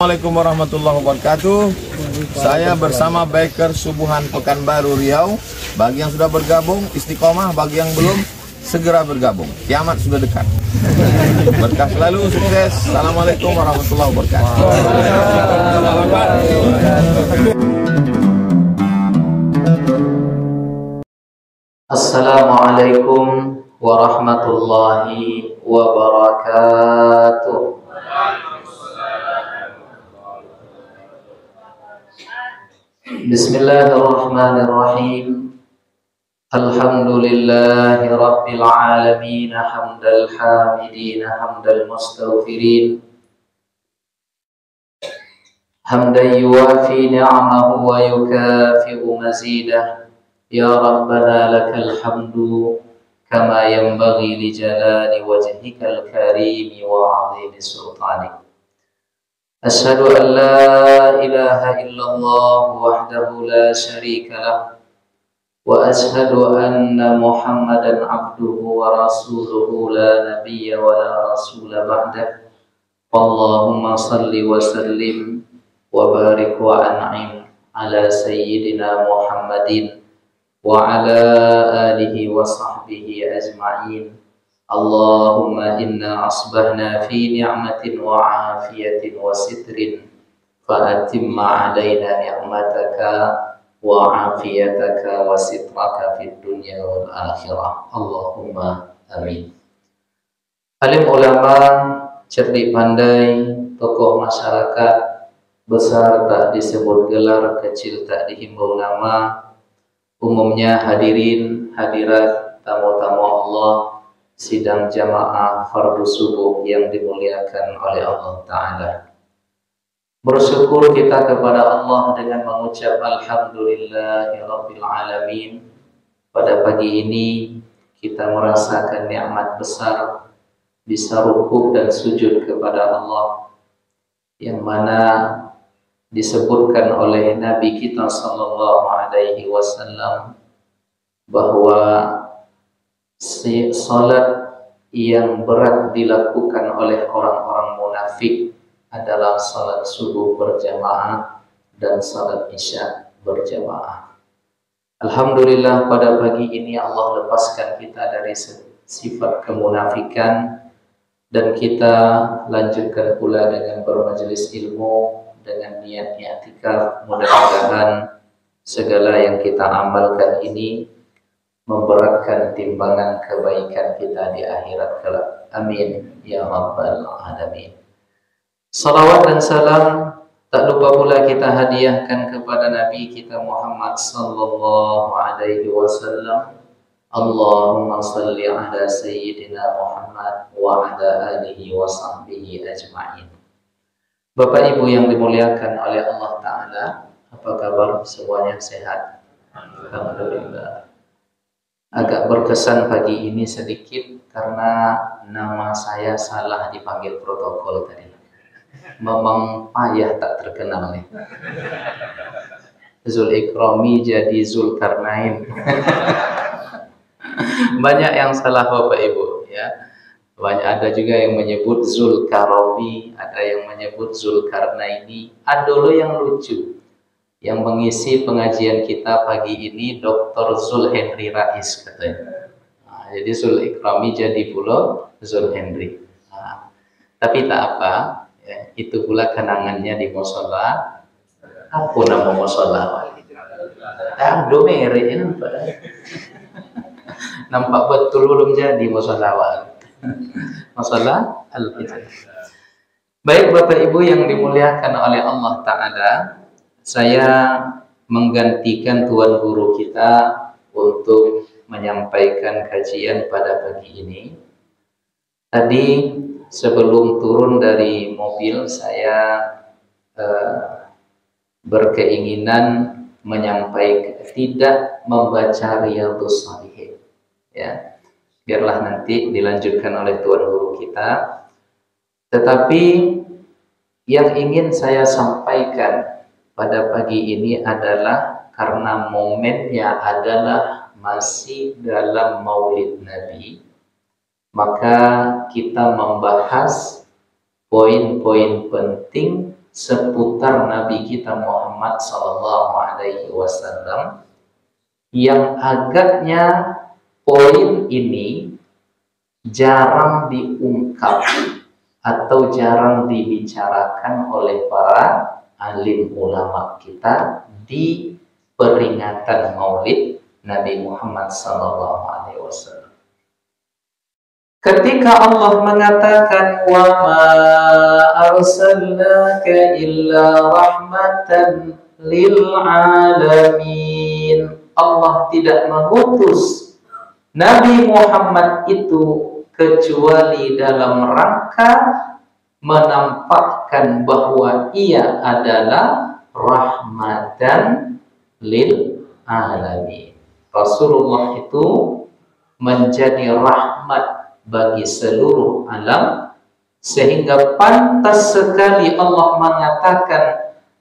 Assalamualaikum warahmatullahi wabarakatuh. Saya bersama Biker Subuhan Pekanbaru Riau. Bagi yang sudah bergabung istiqomah, bagi yang belum segera bergabung. Kiamat sudah dekat. Berkah selalu, sukses. Assalamualaikum warahmatullahi wabarakatuh. Assalamualaikum warahmatullahi wabarakatuh. Bismillahirrahmanirrahim. Alhamdulillahi rabbil alamin, hamdal hamidin, hamdal mustaghfirin, hamdan yuwafi ni'amahu wa yukafi'u mazidah. Ya Rabbana lakal hamdu kama yanbaghi li jalali wajhikal karimi wa 'azimi sultanik. Asyhadu an la ilaha illallah wahdahu la syarika lah, wa asyhadu anna Muhammadan abduhu wa rasuluhu la nabiyya wa la rasula ba'dah. Allahumma salli wa sallim wa barik wa an'im ala sayyidina Muhammadin wa ala alihi wa sahbihi ajma'in. Allahumma inna asbahna fi ni'matin wa afiyatin wa sitrin fa atimma alaina ni'mataka wa afiyataka wa sitraka fid dunya wal akhirah. Allahumma amin. Alim ulama, cerdik pandai, tokoh masyarakat, besar tak disebut gelar, kecil tak dihimbau nama, umumnya hadirin hadirat, tamu-tamu Allah, sidang jamaah fardu subuh yang dimuliakan oleh Allah Ta'ala. Bersyukur kita kepada Allah dengan mengucap Alhamdulillahirabbil alamin. Pada pagi ini kita merasakan nikmat besar bisa rukuk dan sujud kepada Allah, yang mana disebutkan oleh Nabi kita sallallahu alaihi wasallam bahwa salat yang berat dilakukan oleh orang-orang munafik adalah salat subuh berjamaah dan salat isya berjamaah. Alhamdulillah pada pagi ini Allah lepaskan kita dari sifat kemunafikan dan kita lanjutkan pula dengan bermajelis ilmu dengan niat i'tikaf. Mudah-mudahan segala yang kita amalkan ini memberatkan timbangan kebaikan kita di akhirat kelak. Amin ya rabbal alamin. Salawat dan salam tak lupa pula kita hadiahkan kepada Nabi kita Muhammad sallallahu alaihi wasallam. Allahumma salli ala sayyidina Muhammad wa ala alihi wa sahbihi ajma'in. Bapak Ibu yang dimuliakan oleh Allah Ta'ala, apa kabar? Semuanya sehat? Alhamdulillah. Agak berkesan pagi ini sedikit karena nama saya salah dipanggil protokol tadi. Memang payah tak terkenal nih. Zul Ikrami jadi Zulkarnain. Banyak yang salah Bapak Ibu ya. Banyak, ada juga yang menyebut Zulkaromi, ada yang menyebut Zulkarnaini. Ada dulu yang lucu. Yang mengisi pengajian kita pagi ini Dr. Zul Henry Rais katanya. Nah, jadi Zul Ikrami jadi pula Zul Henry. Nah, tapi tak apa, ya, itu pula kenangannya di musola. Apa nama musola? Domere nampak betul belum jadi musola. Musola Al-Fitr. Baik Bapak Ibu yang dimuliakan oleh Allah Ta'ala, saya menggantikan tuan guru kita untuk menyampaikan kajian pada pagi ini. Tadi sebelum turun dari mobil saya berkeinginan menyampaikan tidak membaca Riyadhus Shalihin ya. Biarlah nanti dilanjutkan oleh tuan guru kita. Tetapi yang ingin saya sampaikan pada pagi ini adalah karena momennya adalah masih dalam Maulid Nabi, maka kita membahas poin-poin penting seputar Nabi kita Muhammad Sallallahu Alaihi Wasallam yang agaknya poin ini jarang diungkap atau jarang dibicarakan oleh para alim ulama kita di peringatan Maulid Nabi Muhammad Sallallahu Alaihi Wasallam. Ketika Allah mengatakan wa ma arsalnaka illa rahmatan lil alamin, Allah tidak mengutus Nabi Muhammad itu kecuali dalam rangka menampakkan bahwa ia adalah rahmatan lil alamin. Rasulullah itu menjadi rahmat bagi seluruh alam, sehingga pantas sekali Allah mengatakan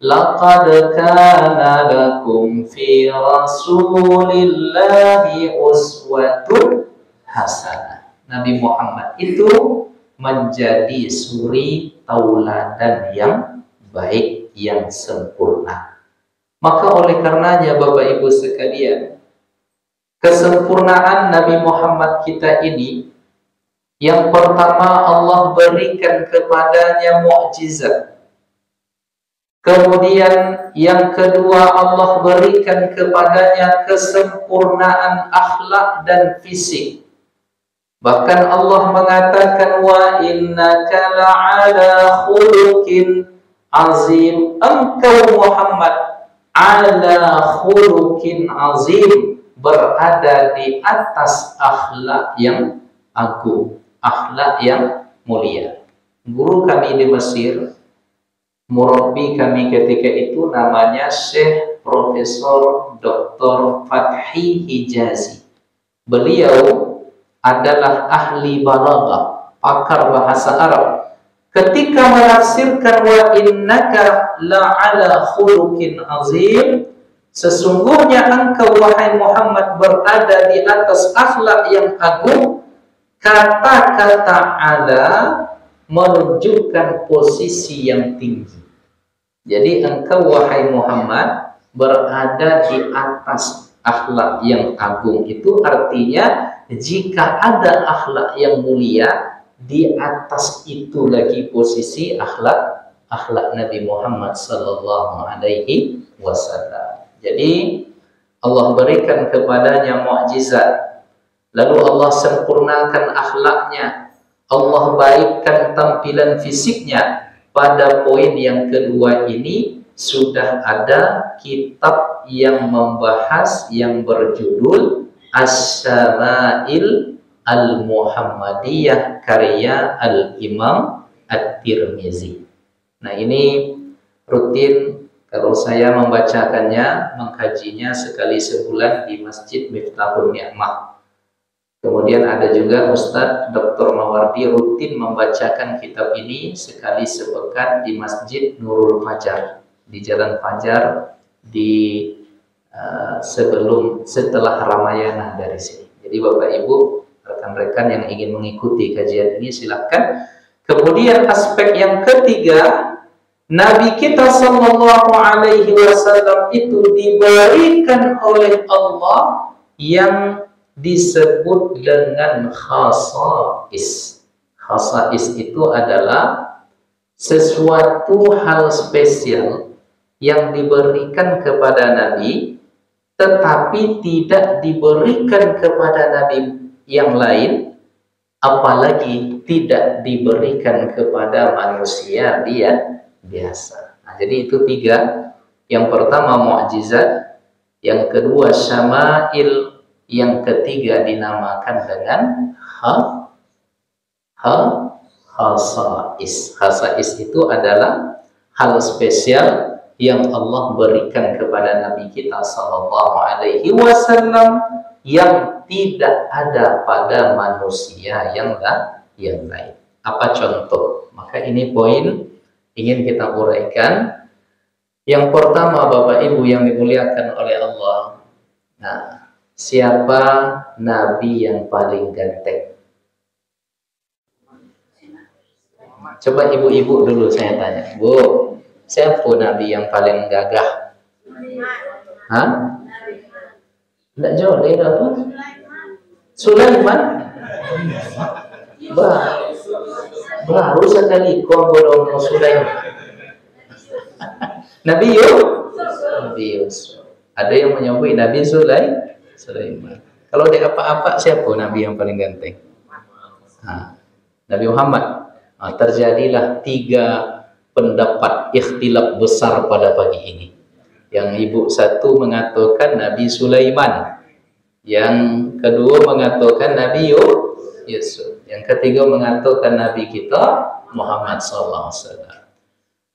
laqad kana lakum fi rasulillahi uswatun hasanah. Nabi Muhammad itu menjadi suri tauladan yang baik, yang sempurna. Maka oleh karenanya Bapak Ibu sekalian, kesempurnaan Nabi Muhammad kita ini, yang pertama Allah berikan kepadanya mukjizat. Kemudian yang kedua Allah berikan kepadanya kesempurnaan akhlak dan fisik. Bahkan Allah mengatakan wa innaka la'ala khuluqin azim. Engkau Muhammad ala khuluqin azim, berada di atas akhlak yang agung, akhlak yang mulia. Guru kami di Mesir, murabbi kami ketika itu namanya Syekh Profesor Dr. Fathi Hijazi. Beliau adalah ahli balaghah, pakar bahasa Arab. Ketika menafsirkan wa innaka la'ala khuluqin azim, sesungguhnya engkau wahai Muhammad berada di atas akhlak yang agung, kata-kata ala menunjukkan posisi yang tinggi. Jadi engkau wahai Muhammad berada di atas akhlak yang agung, itu artinya jika ada akhlak yang mulia, di atas itu lagi posisi akhlak Nabi Muhammad sallallahu alaihi wasallam. Jadi Allah berikan kepadanya mukjizat, lalu Allah sempurnakan akhlaknya, Allah baikkan tampilan fisiknya. Pada poin yang kedua ini sudah ada kitab yang membahas yang berjudul As-Syama'il Al-Muhammadiyah karya Al-Imam At-Tirmizi. Nah, ini rutin kalau saya membacakannya, mengkajinya sekali sebulan di Masjid Miftahul Ni'mah. Kemudian ada juga Ustadz Dr. Mawardi rutin membacakan kitab ini sekali sepekan di Masjid Nurul Fajar di Jalan Fajar di setelah Ramayana dari sini. Jadi Bapak Ibu, rekan-rekan yang ingin mengikuti kajian ini silahkan. Kemudian aspek yang ketiga, Nabi kita Sallallahu Alaihi Wasallam itu diberikan oleh Allah yang disebut dengan khasais. Khasais itu adalah sesuatu hal spesial yang diberikan kepada Nabi, tetapi tidak diberikan kepada Nabi yang lain, apalagi tidak diberikan kepada manusia dia biasa. Nah, jadi itu tiga. Yang pertama mukjizat, yang kedua syama'il, yang ketiga dinamakan dengan khasais. Khasais itu adalah hal spesial yang Allah berikan kepada Nabi kita Sallallahu Alaihi Wasallam yang tidak ada pada manusia yang lain. Apa contoh? Maka ini poin ingin kita uraikan. Yang pertama, Bapak Ibu yang dimuliakan oleh Allah. Nah, siapa Nabi yang paling ganteng? Coba ibu-ibu dulu saya tanya. Bu, Siapa Nabi yang paling gagah? Hah? Tidak jauh dari apa? Sulaiman. Baru sekali kau bodoh Sulaiman. Nabi Yusuf. Ada yang menyebut Nabi Sulaiman. Kalau di apa-apa siapa Nabi yang paling ganteng? Nabi Muhammad. Terjadilah 3 pendapat ikhtilaf besar pada pagi ini. Yang ibu satu mengatakan Nabi Sulaiman, yang kedua mengatakan Nabi Yusuf, yang ketiga mengatakan Nabi kita Muhammad SAW.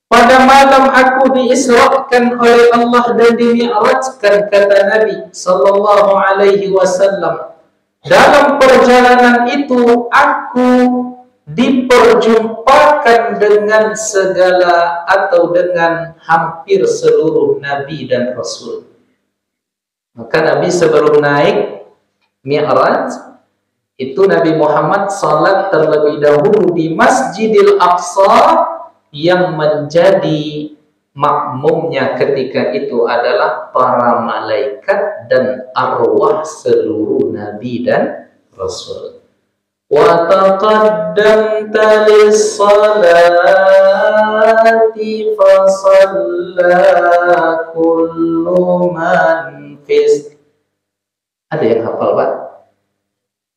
Pada malam aku diisrakan oleh Allah dan dimi'rajkan, kata Nabi sallallahu alaihi wasallam. Dalam perjalanan itu aku diperjumpakan dengan segala atau dengan hampir seluruh nabi dan rasul. Maka Nabi sebelum naik Mi'raj itu Nabi Muhammad salat terlebih dahulu di Masjidil Aqsa, yang menjadi makmumnya ketika itu adalah para malaikat dan arwah seluruh nabi dan rasul. Wa taqaddamta lis-salati fa shalla kullu man fis. Ada yang hafal, Pak?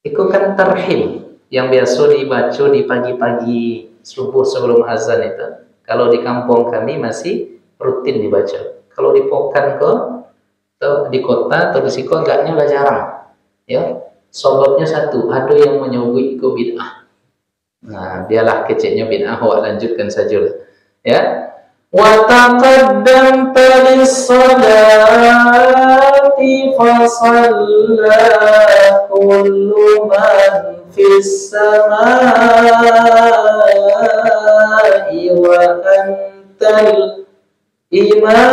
Itu kan tarhim yang biasa dibaca di pagi-pagi subuh sebelum azan itu. Kalau di kampung kami masih rutin dibaca. Kalau di Pokan atau di kota atau di Siko agaknya lah jarang. Ya, sebabnya satu, ada yang menyebut itu bid'ah. Nah, biarlah kecilnya bid'ah, awak lanjutkan saja. Ya. Wa taqaddamta lis-salati fa shalla kullu man fis samai wa antal imam.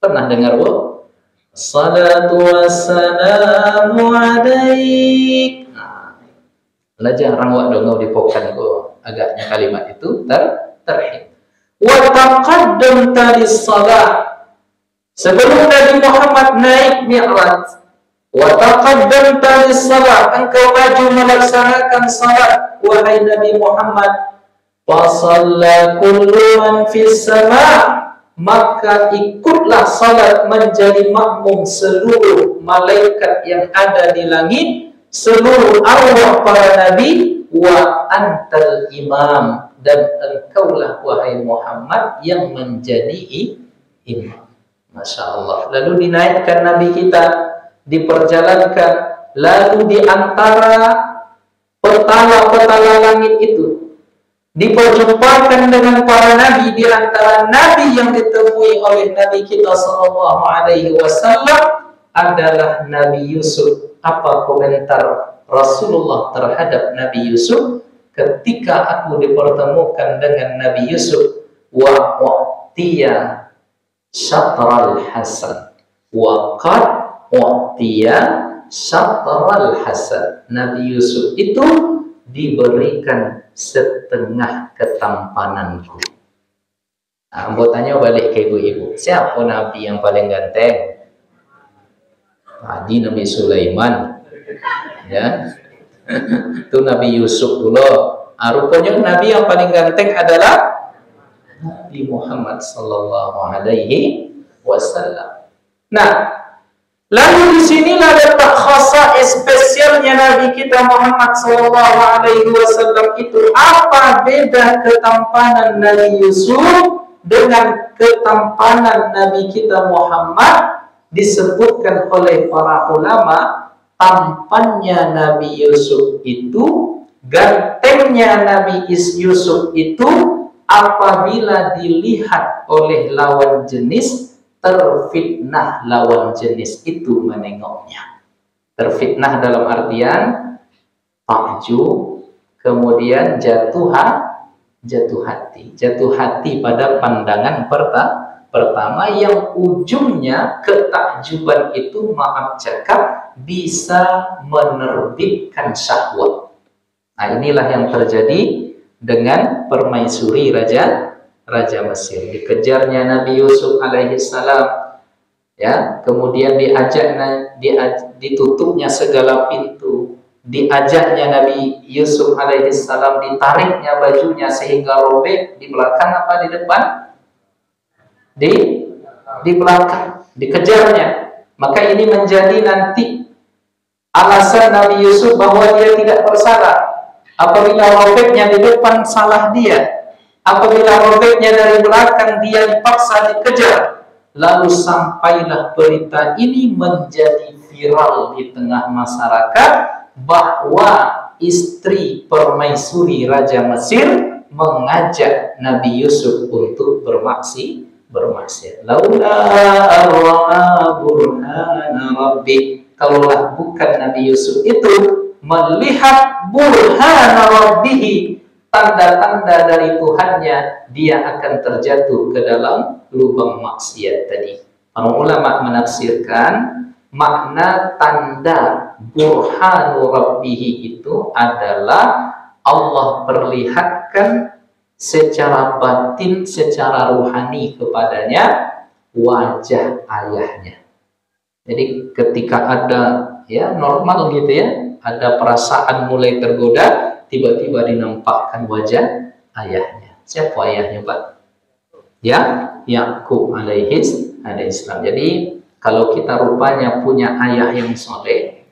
Pernah dengar, Bu? Salatu wassalamu alaik. Lah jarang wak dongau di Pokan ko. Agaknya kalimat itu terhib. Wa taqaddamta lis-salat. Sebelum Nabi Muhammad naik Mi'raj, wa taqaddamta lis-salat, engkau maju melaksanakan salat wahai Nabi Muhammad. Fa shalla kullu man fis sama', maka ikutlah salat menjadi makmum seluruh malaikat yang ada di langit, seluruh arwah para nabi, wa antal imam, dan engkaulah wahai Muhammad yang menjadi imam. Masya Allah. Lalu dinaikkan Nabi kita, diperjalankan, lalu di antara petala-petala langit itu diperjumpakan dengan para nabi. Di antara nabi yang ditemui oleh Nabi kita sallallahu alaihi wasallam adalah Nabi Yusuf. Apa komentar Rasulullah terhadap Nabi Yusuf ketika aku dipertemukan dengan Nabi Yusuf? Wa u'tiya syatral hasan wa qad u'tiya syatral hasan. Nabi Yusuf itu diberikan setengah ketampananku. Nah, tanya balik ke ibu-ibu, siapa Nabi yang paling ganteng? Tadi Nabi Sulaiman, ya. Itu Nabi Yusuf dulu. Rupanya Nabi yang paling ganteng adalah Nabi Muhammad sallallahu alaihi wasallam. Nah, lalu di sinilah letak khasa'is spesialnya Nabi kita Muhammad sallallahu alaihi wasallam itu. Apa beda ketampanan Nabi Yusuf dengan ketampanan Nabi kita Muhammad? Disebutkan oleh para ulama, tampannya Nabi Yusuf itu, gantengnya Nabi Yusuf itu, apabila dilihat oleh lawan jenis, terfitnah lawan jenis itu menengoknya. Terfitnah dalam artian takjub, kemudian jatuh hati. Jatuh hati pada pandangan pertama yang ujungnya ketakjuban itu, maaf cakap, bisa menerbitkan syahwat. Nah, inilah yang terjadi dengan permaisuri Raja Mesir. Dikejarnya Nabi Yusuf alaihissalam, ya, kemudian ditutupnya segala pintu, diajaknya Nabi Yusuf alaihissalam, ditariknya bajunya sehingga robek di belakang apa di depan? Di belakang, dikejarnya. Maka ini menjadi nanti alasan Nabi Yusuf bahwa dia tidak bersalah. Apabila robeknya di depan salah dia, apabila robeknya dari belakang dia dipaksa dikejar. Lalu sampailah berita ini menjadi viral di tengah masyarakat bahwa istri permaisuri Raja Mesir mengajak Nabi Yusuf untuk bermaksiat. Laula arra'a burhana rabbi, kalaulah bukan Nabi Yusuf itu melihat burhana rabbihi, tanda-tanda dari Tuhannya, dia akan terjatuh ke dalam lubang maksiat tadi. Para ulama menafsirkan makna tanda burhanu rabbihi itu adalah Allah perlihatkan secara batin, secara ruhani kepadanya wajah ayahnya. Jadi ketika ada, ya, normal gitu ya, ada perasaan mulai tergoda, tiba-tiba dinampakkan wajah ayahnya. Siapa ayahnya, Pak? Ya, Yakub alaihissalam. Jadi kalau kita rupanya punya ayah yang soleh,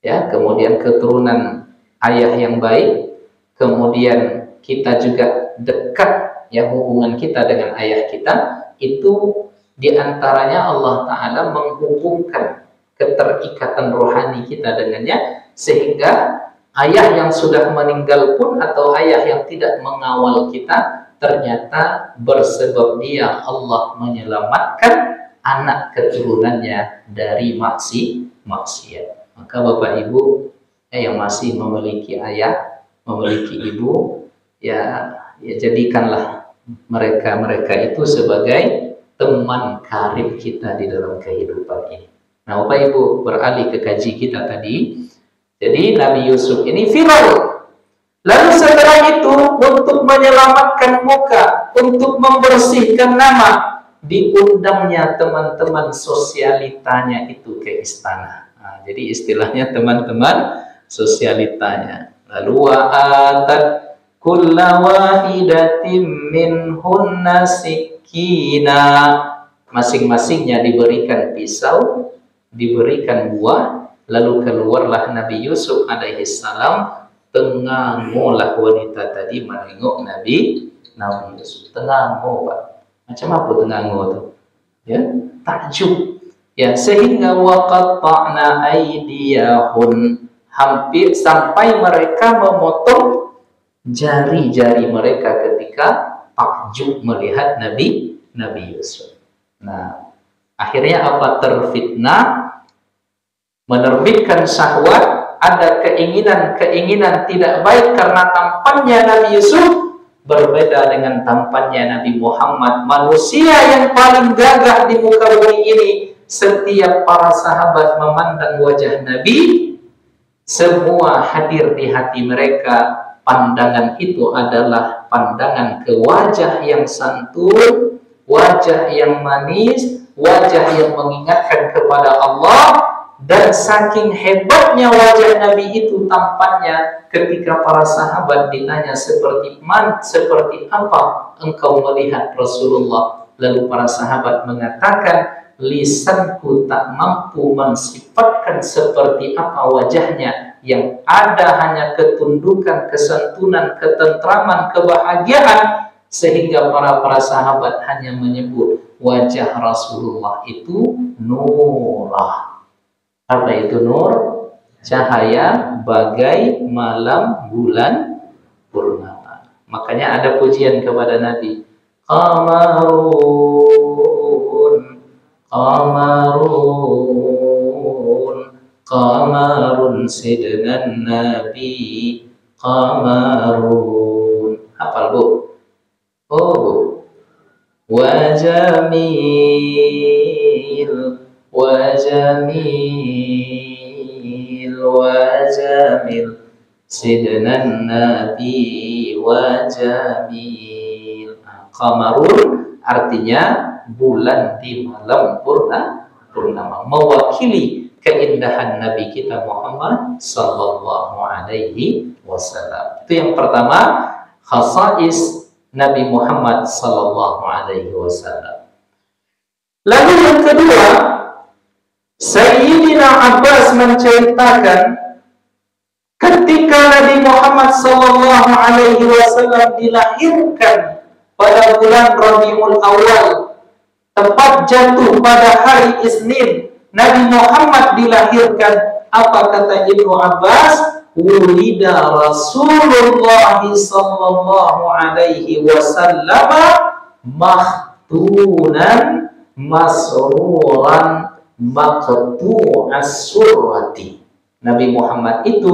ya, kemudian keturunan ayah yang baik, kemudian kita juga dekat, ya, hubungan kita dengan ayah kita, itu diantaranya Allah Ta'ala menghubungkan keterikatan rohani kita dengannya, sehingga ayah yang sudah meninggal pun atau ayah yang tidak mengawal kita, ternyata bersebab dia Allah menyelamatkan anak keturunannya dari maksiat. Maka Bapak Ibu yang masih memiliki ayah, memiliki ibu, ya jadikanlah mereka itu sebagai teman karib kita di dalam kehidupan ini. Nah, Bapak Ibu, beralih ke kaji kita tadi. Jadi Nabi Yusuf ini viral. Lalu setelah itu untuk menyelamatkan muka, untuk membersihkan nama, diundangnya teman-teman sosialitanya itu ke istana. Nah, jadi istilahnya teman-teman sosialitanya. Lalu wa'atat kulla wahidatin minhunna sikina. Masing-masingnya diberikan pisau, diberikan buah. Lalu keluarlah Nabi Yusuf alaihissalam. Tengamolah wanita tadi menengok Nabi Yusuf. Tengamo, Pak. Macam apa tengamo tuh? Ya, takjub. Ya, sehingga waqatta'na aydiyahun, hampir sampai mereka memotong jari-jari mereka ketika takjub melihat Nabi Yusuf. Nah, akhirnya apa? Terfitnah, menerbitkan syahwat, ada keinginan tidak baik karena tampannya Nabi Yusuf berbeda dengan tampannya Nabi Muhammad, manusia yang paling gagah di muka bumi ini. Setiap para sahabat memandang wajah Nabi, semua hadir di hati mereka. Pandangan itu adalah pandangan ke wajah yang santun, wajah yang manis, wajah yang mengingatkan kepada Allah. Dan saking hebatnya wajah Nabi itu tampannya, ketika para sahabat ditanya seperti apa engkau melihat Rasulullah, lalu para sahabat mengatakan, lisanku tak mampu mensifatkan seperti apa wajahnya, yang ada hanya ketundukan, kesantunan, ketentraman, kebahagiaan, sehingga para sahabat hanya menyebut wajah Rasulullah itu nurah. Apa itu nur? Cahaya bagai malam bulan purnama. Makanya ada pujian kepada Nabi. Qamarun, qamarun, qamarun, dengan Nabi qamarun. Hafal, Bu? Oh, Bu. Wajamil, wajamil, wajamil, sidnan nabi wa jamil. Qamarun artinya bulan di malam purnama, mewakili keindahan Nabi kita Muhammad sallallahu alaihi wasallam. Itu yang pertama, khasais Nabi Muhammad sallallahu alaihi wasallam. Lalu yang kedua, Sayyidina Abbas menceritakan ketika Nabi Muhammad sallallahu alaihi wasallam dilahirkan pada bulan Rabiul Awal, tepat jatuh pada hari Isnin, Nabi Muhammad dilahirkan. Apa kata Ibnu Abbas? Wulida Rasulullah sallallahu alaihi wasallam mahtunan masruran maqtu'as surati. Nabi Muhammad itu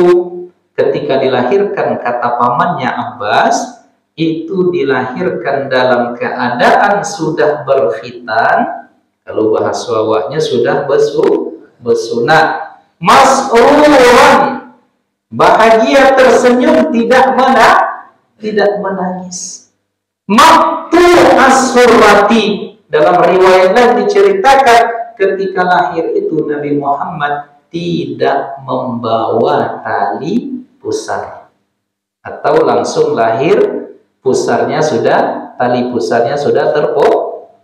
ketika dilahirkan, kata pamannya Abbas, itu dilahirkan dalam keadaan sudah berkhitan, kalau bahasa Jawanya sudah bersunat, masruran, bahagia, tersenyum, tidak menangis. Maqtu'as surati. Dalam riwayat lain diceritakan ketika lahir itu Nabi Muhammad tidak membawa tali pusar, atau langsung lahir tali pusarnya sudah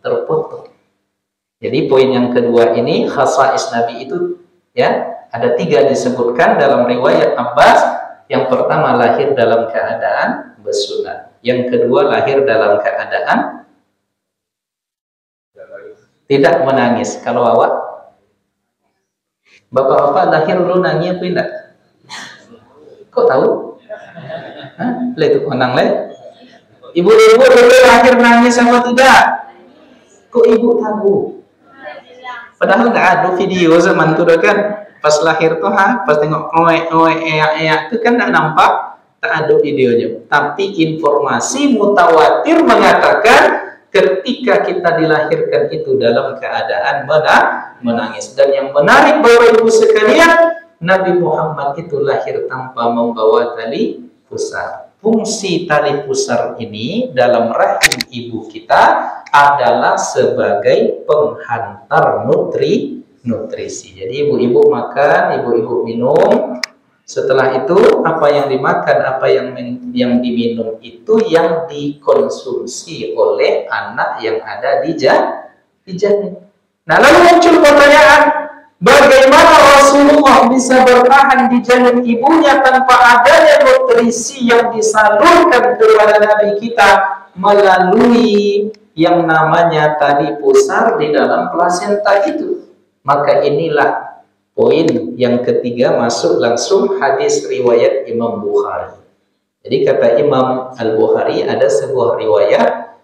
terpotong. Jadi poin yang kedua ini, khasais Nabi itu ya ada 3 disebutkan dalam riwayat Abbas. Yang pertama lahir dalam keadaan bersunat, yang kedua lahir dalam keadaan tidak menangis. Kalau awak, bapak-bapak lahir dulu nangis apa tidak? Kok tahu? Hah? Itu konang le. Ibu-ibu dulu lahir nangis apa tidak? Kok ibu tahu? Padahal nggak ada video zaman itu kan. Pas lahir tuh pas tengok itu kan nggak nampak, tak ada videonya. Tapi informasi mutawatir mengatakan ketika kita dilahirkan itu dalam keadaan menangis. Dan yang menarik Bapak Ibu sekalian, Nabi Muhammad itu lahir tanpa membawa tali pusar. Fungsi tali pusar ini dalam rahim ibu kita adalah sebagai penghantar nutrisi. Jadi ibu-ibu makan, ibu-ibu minum. Setelah itu apa yang dimakan, apa yang diminum itu yang dikonsumsi oleh anak yang ada di janin. Nah, lalu muncul pertanyaan, bagaimana Rasulullah bisa bertahan di janin ibunya tanpa adanya nutrisi yang disalurkan kepada Nabi kita melalui yang namanya tali pusar di dalam plasenta itu? Maka inilah poin yang ketiga, masuk langsung hadis riwayat Imam Bukhari. Jadi kata Imam Al-Bukhari, ada sebuah riwayat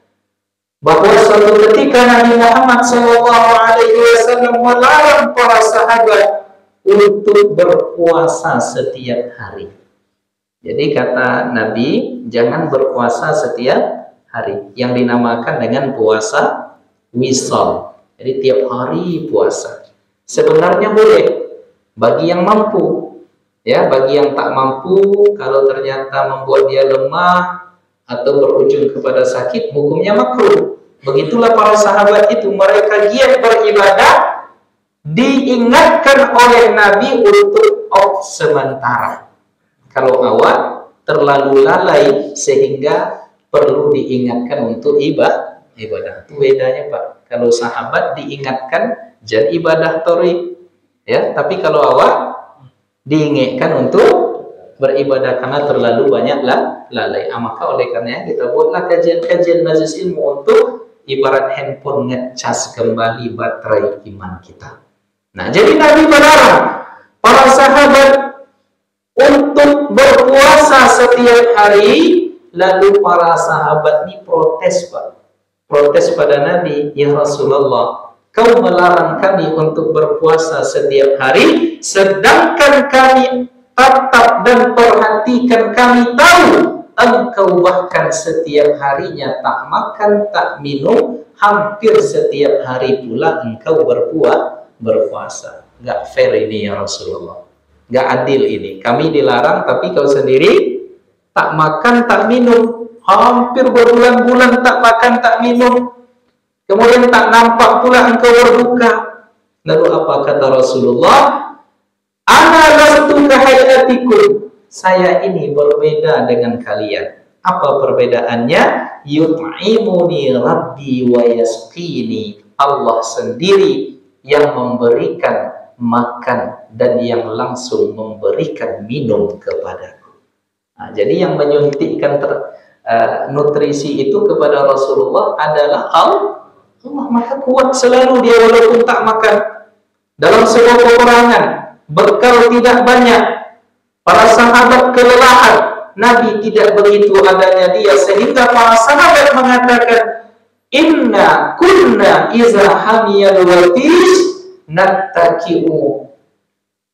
bahwa suatu ketika Nabi Muhammad SAW melarang para sahabat untuk berpuasa setiap hari. Jadi kata Nabi, jangan berpuasa setiap hari, yang dinamakan dengan puasa wisal. Jadi tiap hari puasa. Sebenarnya boleh bagi yang mampu, ya. Bagi yang tak mampu, kalau ternyata membuat dia lemah atau berujung kepada sakit, hukumnya makruh. Begitulah para sahabat itu, mereka giat beribadah, diingatkan oleh Nabi untuk off sementara. Kalau awak terlalu lalai sehingga perlu diingatkan untuk ibadah. Itu bedanya, Pak. Kalau sahabat diingatkan jadi ibadah tori, ya, tapi kalau awak diingatkan untuk beribadah karena terlalu banyak lalai. Maka oleh karenanya kita buatlah kajian-kajian majelis ilmu untuk ibarat handphone ngecas kembali baterai iman kita. Nah, jadi Nabi melarang para sahabat untuk berpuasa setiap hari. Lalu para sahabat ini protes, Pak. Protes pada Nabi, ya Rasulullah, kau melarang kami untuk berpuasa setiap hari, sedangkan kami tatap dan perhatikan, kami tahu engkau bahkan setiap harinya tak makan, tak minum, hampir setiap hari pula engkau berpuasa. Gak fair ini ya Rasulullah. Nggak adil ini. Kami dilarang, tapi kau sendiri tak makan, tak minum. Hampir berbulan-bulan tak makan, tak minum. Kemudian tak nampak pula engkau berbuka. Lalu apa kata Rasulullah? Ana lastu kahayatikum. Saya ini berbeda dengan kalian. Apa perbedaannya? Yut'imuni Rabbi wa yasqini. Allah sendiri yang memberikan makan dan yang langsung memberikan minum kepadaku. Nah, jadi yang menyuntikkan nutrisi itu kepada Rasulullah adalah Allah. Maka kuat selalu dia walaupun tak makan. Dalam sebuah peperangan, bekal tidak banyak, para sahabat kelelahan, Nabi tidak begitu adanya dia, sehingga para sahabat mengatakan, inna kunna iza hamiyal watis nattaki'u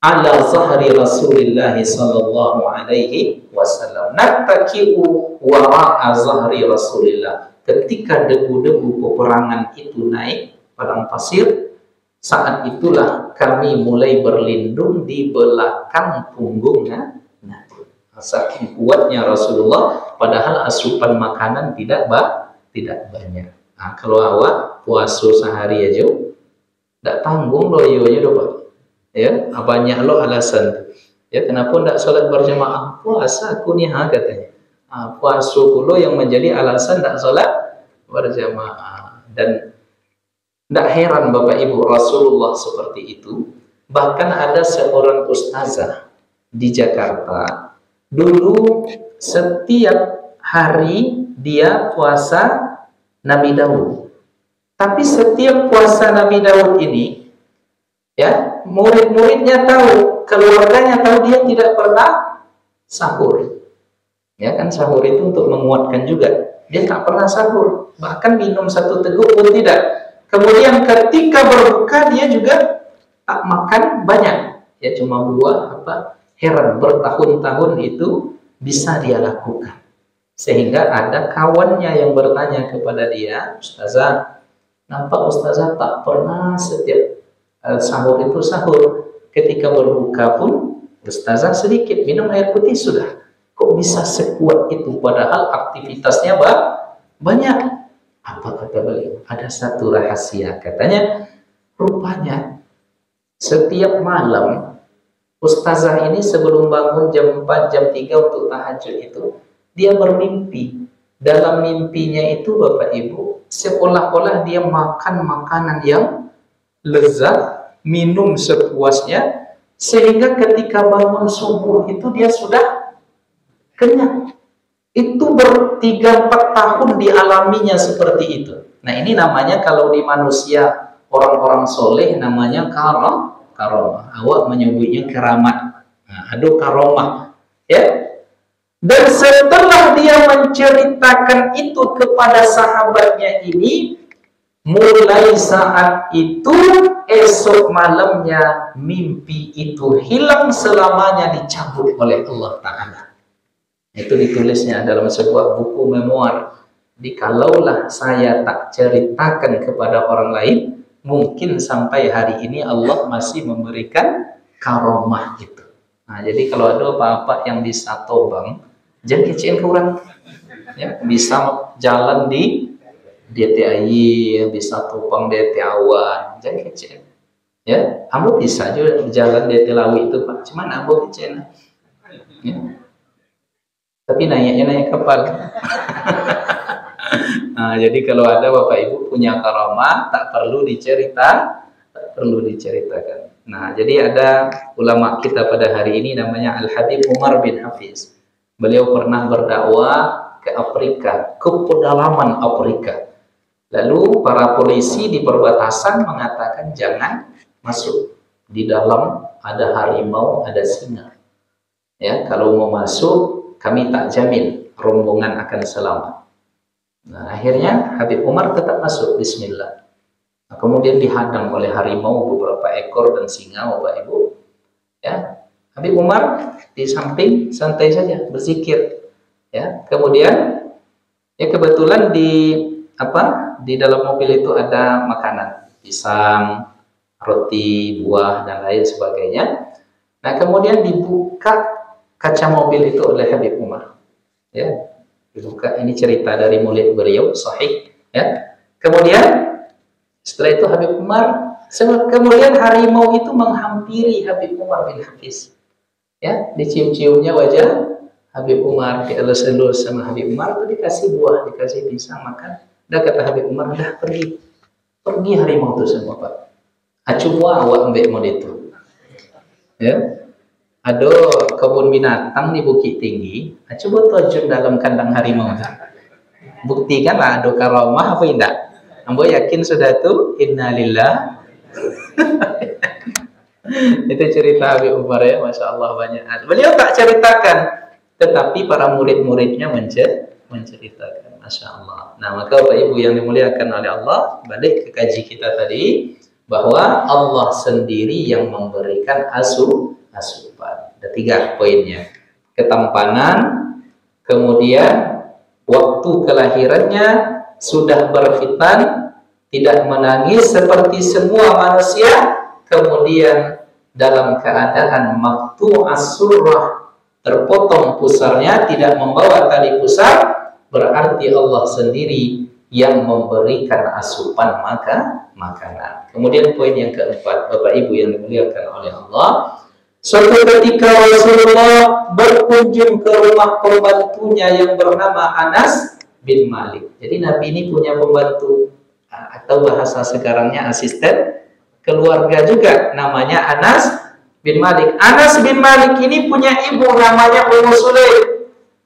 ala zahri Rasulillah sallallahu alaihi wasallam. Nattaki'u wara'a zahri Rasulillah. Ketika debu-debu peperangan itu naik padang pasir, saat itulah kami mulai berlindung di belakang punggungnya Nabi. Saking kuatnya Rasulullah, padahal asupan makanan tidak banyak. Nah, kalau awak puasa sehari aja, tidak tanggung lo yonya doh Pak. Ya, banyak lo alasan. Ya, kenapa tidak sholat berjamaah? Puasa aku nih katanya. Puasa pula yang menjadi alasan tidak sholat berjamaah. Dan tidak heran Bapak Ibu, Rasulullah seperti itu. Bahkan ada seorang ustazah di Jakarta, dulu setiap hari dia puasa Nabi Daud. Tapi setiap puasa Nabi Daud ini, ya, murid-muridnya tahu, keluarganya tahu dia tidak pernah sahur. Ya kan, sahur itu untuk menguatkan juga. Dia tak pernah sahur, bahkan minum satu teguk pun tidak. Kemudian ketika berbuka dia juga tak makan banyak. Ya cuma buah apa? Heran, bertahun-tahun itu bisa dia lakukan. Sehingga ada kawannya yang bertanya kepada dia, Ustazah, nampak Ustazah tak pernah setiap sahur itu sahur. Ketika berbuka pun Ustazah sedikit minum air putih sudah. Kok bisa sekuat itu padahal aktivitasnya banyak? Apa kata beliau? Ada satu rahasia. Katanya, rupanya setiap malam Ustazah ini sebelum bangun jam 4, jam 3 untuk tahajud itu, dia bermimpi. Dalam mimpinya itu Bapak Ibu, seolah-olah dia makan makanan yang lezat, minum sepuasnya, sehingga ketika bangun subuh itu dia sudah kenyang. Itu 3-4 tahun dialaminya seperti itu. Nah ini namanya kalau di manusia orang-orang soleh namanya karomah. Awak menyebutnya keramat. Nah, aduh karomah. Ya. Dan setelah dia menceritakan itu kepada sahabatnya ini, mulai saat itu esok malamnya mimpi itu hilang selamanya, dicabut oleh Allah Ta'ala. Itu ditulisnya dalam sebuah buku memoir. Kalaulah saya tak ceritakan kepada orang lain, mungkin sampai hari ini Allah masih memberikan karomah itu. Nah, jadi kalau ada apa-apa yang bisa tobang, jangan kecein ke orang. Ya, bisa jalan di DTI, bisa topang DT awan, jangan kecein. Ya, kamu bisa juga jalan DT Lawi itu Pak, cuman ambo kecein. Ya. Tapi naik kapal. Nah, jadi kalau ada Bapak Ibu punya karomah, tak perlu diceritakan. Nah, jadi ada ulama kita pada hari ini namanya Al-Habib Umar bin Hafiz. Beliau pernah berdakwah ke Afrika, ke pedalaman Afrika. Lalu para polisi di perbatasan mengatakan jangan masuk. Di dalam ada harimau, ada singa. Ya, kalau mau masuk kami tak jamin rombongan akan selamat. Nah, akhirnya Habib Umar tetap masuk, bismillah. Nah, kemudian dihadang oleh harimau beberapa ekor dan singa, Bapak Ibu. Ya, Habib Umar di samping santai saja berzikir. Ya, kemudian ya kebetulan di dalam mobil itu ada makanan, pisang, roti, buah dan lain sebagainya. Nah, kemudian dibuka kaca mobil itu oleh Habib Umar. Ya, dibuka. Ini cerita dari murid beliau, sahih. Ya. Kemudian setelah itu Habib Umar, kemudian harimau itu menghampiri Habib Umar bin Hafiz. Ya, dicium-ciumnya wajah Habib Umar, dielus-elus sama Habib Umar, itu dikasih buah, dikasih pisang makan. Udah kata Habib Umar, udah pergi harimau itu semua Pak. Acumwa awak ambek mod itu. Ya, ada kebun binatang di Bukit Tinggi, coba terjun dalam kandang harimau. Buktikanlah ada karamah apa tidak? Ambo yakin sudah tuh, innalillah. Itu cerita Habib Umar ya, Masya Allah banyak. Beliau tak ceritakan, tetapi para murid-muridnya menceritakan. Masya Allah. Nah, maka Bapak Ibu yang dimuliakan oleh Allah, balik ke kaji kita tadi, bahwa Allah sendiri yang memberikan asupan. Ada 3 poinnya. Ketampanan, kemudian waktu kelahirannya sudah berkhitan, tidak menangis seperti semua manusia, kemudian dalam keadaan maktu as-surrah, terpotong pusarnya, tidak membawa tali pusar, berarti Allah sendiri yang memberikan asupan makanan. Kemudian poin yang keempat, Bapak Ibu yang dimuliakan oleh Allah, suatu ketika Rasulullah berkunjung ke rumah pembantunya yang bernama Anas bin Malik. Jadi Nabi ini punya pembantu, atau bahasa sekarangnya asisten keluarga juga, namanya Anas bin Malik. Anas bin Malik ini punya ibu namanya Ummu Sulaim.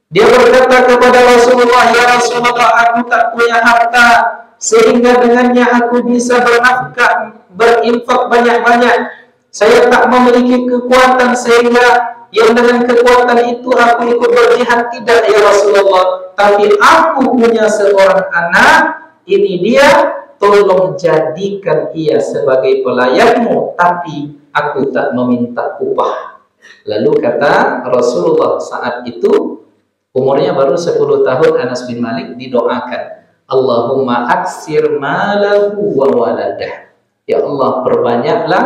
Dia berkata kepada Rasulullah, ya Rasulullah, aku tak punya harta sehingga dengannya aku bisa bernafkah, berinfak banyak-banyak. Saya tak memiliki kekuatan sehingga yang dengan kekuatan itu aku ikut berjihad, tidak ya Rasulullah. Tapi aku punya seorang anak, ini dia, tolong jadikan ia sebagai pelayanmu, tapi aku tak meminta upah. Lalu kata Rasulullah saat itu, umurnya baru 10 tahun, Anas bin Malik didoakan, Allahumma aksir malahu wa waladah. Ya Allah, perbanyaklah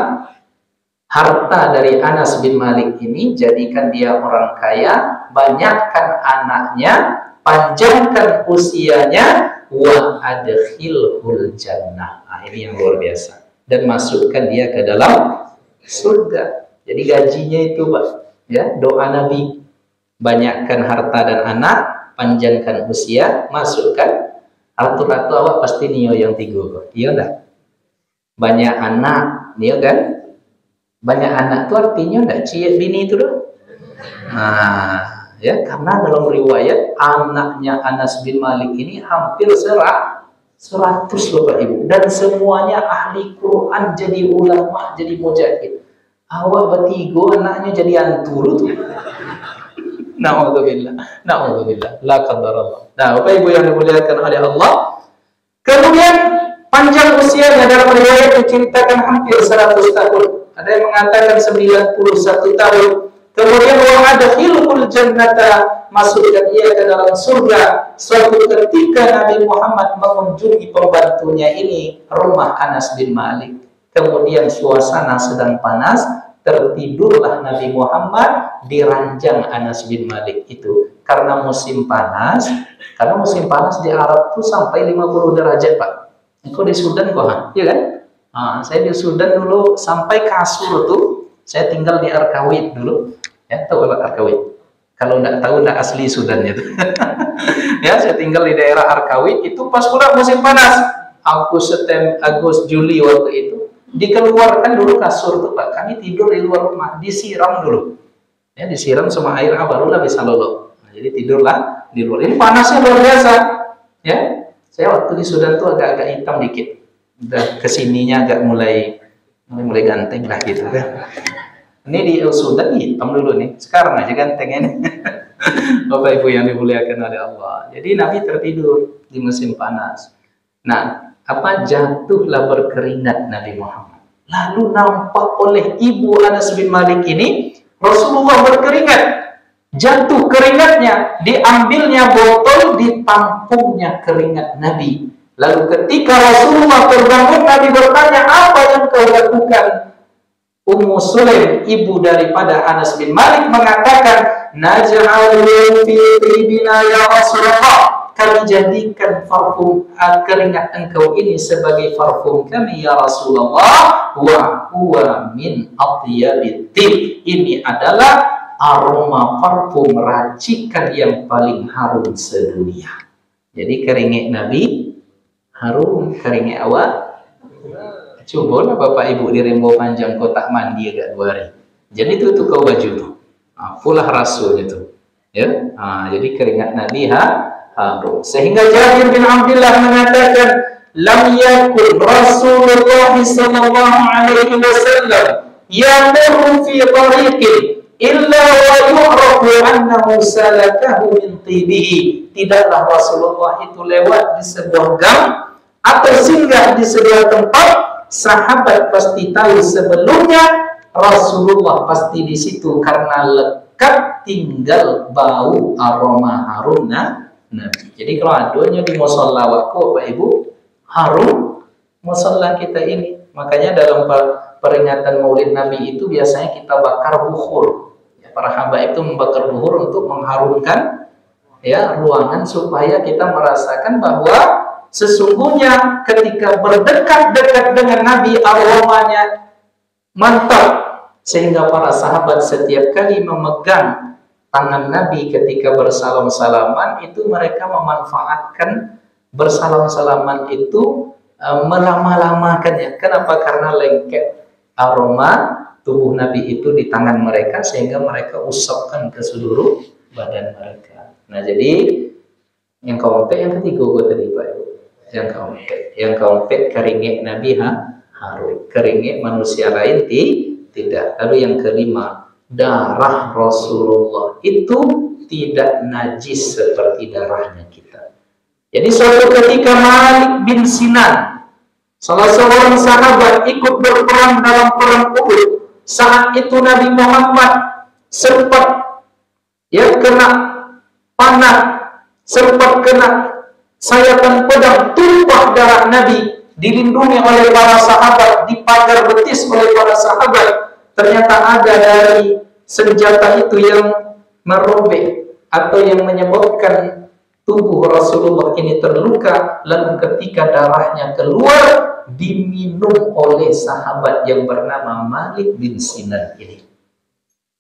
harta dari Anas bin Malik ini, jadikan dia orang kaya, banyakkan anaknya, panjangkan usianya, wa adkhilhul jannah. Nah, ini yang luar biasa. Dan masukkan dia ke dalam surga. Jadi gajinya itu Pak, ya, doa Nabi, banyakkan harta dan anak, panjangkan usia, masukkan. Ratu-ratu awak pasti nio yang 3, iya enggak? Banyak anak, nio kan? Banyak anak itu artinya enggak cie bini itu loh. Nah, ya, karena dalam riwayat anaknya Anas bin Malik ini hampir 100 Bapak Ibu, dan semuanya ahli Quran, jadi ulama, jadi mujahid. Awak bertiga anaknya jadi antur tuh. Na'udzubillah, na'udzubillah, la qadarallah. Nah, Bapak Ibu yang dimuliakan oleh Allah, kemudian panjang usianya dalam riwayat diceritakan hampir 100 tahun. Ada yang mengatakan 91 tahun. Kemudian wa adkhilul jannata, masukkan ia ke dalam surga. Suatu ketika Nabi Muhammad mengunjungi pembantunya ini, rumah Anas bin Malik. Kemudian suasana sedang panas, tertidurlah Nabi Muhammad di ranjang Anas bin Malik itu. Karena musim panas di Arab tuh sampai 50 derajat Pak. Itu di Sudan kok, iya kan? Nah, saya di Sudan dulu sampai kasur tuh, saya tinggal di Arkawit dulu. Ya, tahu Arkawit? Kalau enggak tahu, enggak asli Sudan itu. Ya, saya tinggal di daerah Arkawit itu pas pula musim panas. Agustus, Juli waktu itu. Dikeluarkan dulu kasur tuh Pak, kami tidur di luar rumah, disiram dulu, ya, disiram sama air, barulah bisa lolok. Nah, jadi tidurlah di luar. Ini panasnya luar biasa, ya. Saya waktu di Sudan tuh agak-agak hitam dikit, udah kesininya agak mulai ganteng lah gitu kan. Ini di Sudan hitam dulu nih, sekarang aja ganteng ini. Bapak Ibu yang dimuliakan oleh Allah. Jadi Nabi tertidur di musim panas. Nah, jatuhlah berkeringat Nabi Muhammad. Lalu nampak oleh ibu Anas bin Malik ini, Rasulullah berkeringat, jatuh keringatnya, diambilnya botol, ditampungnya keringat Nabi. Lalu ketika Rasulullah terbangun, Nabi bertanya, apa yang kau lakukan? Ummu Sulaim, ibu daripada Anas bin Malik, mengatakan, naj'alu fi tibina ya Rasulullah, kami jadikan parfum keringat engkau ini sebagai parfum kami ya Rasulullah, wa huwa min atyabit tib, ini adalah aroma parfum racikan yang paling harum sedunia. Jadi keringat Nabi harum, keringat awak. Cobalah Bapak Ibu di Rembo Panjang kotak mandi agak 2 hari. Jadi itu kau baju tuh. Pulah rasanya tuh. Ya. Jadi keringat Nabi harum. Sehingga Jabir bin Abdullah mengatakan, lam yakun Rasulullah sallallahu alaihi wasallam yamurru fi tariqin illa wa yu'rafu annahu salakahu min tibihi. Tidaklah Rasulullah itu lewat di sebuah gang atau singgah di sebuah tempat, sahabat pasti tahu sebelumnya Rasulullah pasti di situ karena lekat tinggal bau aroma harum Nabi. Jadi kalau adanya di musholla waktu Bapak Ibu harum musholla kita ini. Makanya dalam peringatan Maulid Nabi itu biasanya kita bakar bukhur. Ya, para hamba itu membakar bukhur untuk mengharumkan ya ruangan supaya kita merasakan bahwa sesungguhnya ketika berdekat-dekat dengan Nabi aromanya mantap, sehingga para sahabat setiap kali memegang tangan Nabi ketika bersalam-salaman itu mereka memanfaatkan bersalam-salaman itu melama-lamakannya. Kenapa? Karena lengket aroma tubuh Nabi itu di tangan mereka sehingga mereka usapkan ke seluruh badan mereka. Nah jadi yang keempat, yang ketiga gue tadi Pak Ibu. Yang keempat keringat Nabi harum, keringat manusia lain tidak. Lalu yang kelima, darah Rasulullah itu tidak najis seperti darahnya kita. Jadi suatu ketika Malik bin Sinan, salah seorang sahabat, ikut berperang dalam perang Uhud. Saat itu Nabi Muhammad sempat kena panah, sempat kena sayatan pedang, tumpah darah Nabi, dilindungi oleh para sahabat, dipagar betis oleh para sahabat. Ternyata ada dari senjata itu yang merobek atau yang menyebabkan tubuh Rasulullah ini terluka. Lalu ketika darahnya keluar, diminum oleh sahabat yang bernama Malik bin Sinan ini.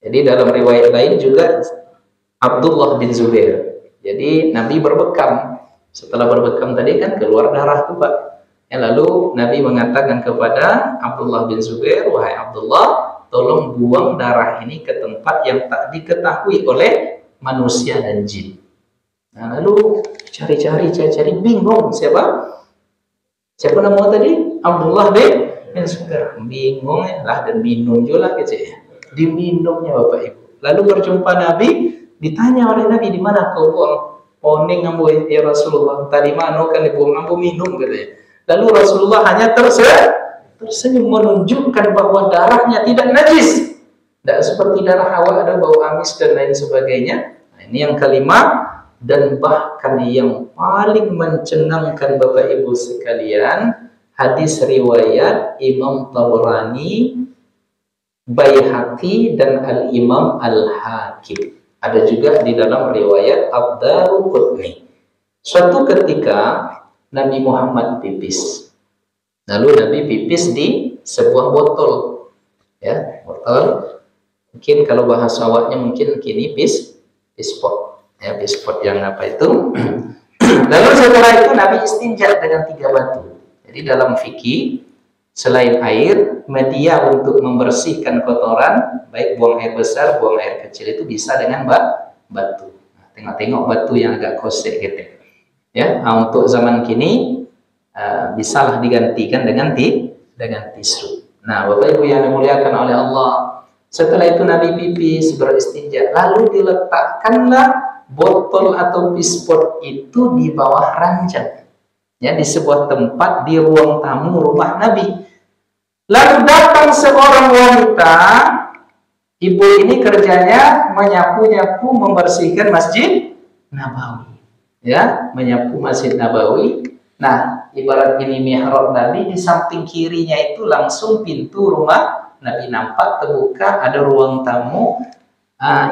Jadi dalam riwayat lain juga Abdullah bin Zubair. Jadi Nabi berbekam. Setelah berbekam tadi kan keluar darah tuh Pak. Lalu Nabi mengatakan kepada Abdullah bin Zubair, wahai Abdullah, tolong buang darah ini ke tempat yang tak diketahui oleh manusia dan jin. Nah, lalu cari-cari, bingung siapa nama tadi? Abdullah bin Zubair. Bingung lah dan minum juga gitu ya. Diminumnya Bapak Ibu. Lalu berjumpa Nabi, ditanya oleh Nabi, di mana kau buang? Oh, ini ngambu ya Rasulullah. Tadi mana kan dibuang, ngambu minum katanya. Lalu Rasulullah hanya tersenyum menunjukkan bahwa darahnya tidak najis. Tidak seperti darah Hawa ada bau amis dan lain sebagainya. Nah, ini yang kelima, dan bahkan yang paling mencengangkan Bapak Ibu sekalian, hadis riwayat Imam Tabrani, Baihaqi dan Al-Imam Al-Hakim. Ada juga di dalam riwayat Ad-Daruqutni. Suatu ketika Nabi Muhammad pipis. Lalu Nabi pipis di sebuah botol. Ya, botol. Mungkin kalau bahasa awaknya mungkin kini pispot. Ya, pispot yang apa itu? Lalu setelah itu Nabi istinja dengan 3 batu. Jadi dalam fikih selain air, media untuk membersihkan kotoran, baik buang air besar, buang air kecil itu bisa dengan batu. Nah, tengok-tengok batu yang agak kosek gitu. Ya, nah, untuk zaman kini bisalah digantikan dengan tisu. Nah, Bapak Ibu yang dimuliakan oleh Allah, setelah itu Nabi pipis beristinja, lalu diletakkanlah botol atau pispot itu di bawah ranjang. Ya, di sebuah tempat di ruang tamu rumah Nabi. Lalu datang seorang wanita, ibu ini kerjanya menyapu-nyapu, membersihkan Masjid Nabawi. Ya, menyapu Masjid Nabawi. Nah, ibarat ini mihrab Nabi, di samping kirinya itu langsung pintu rumah Nabi nampak terbuka ada ruang tamu,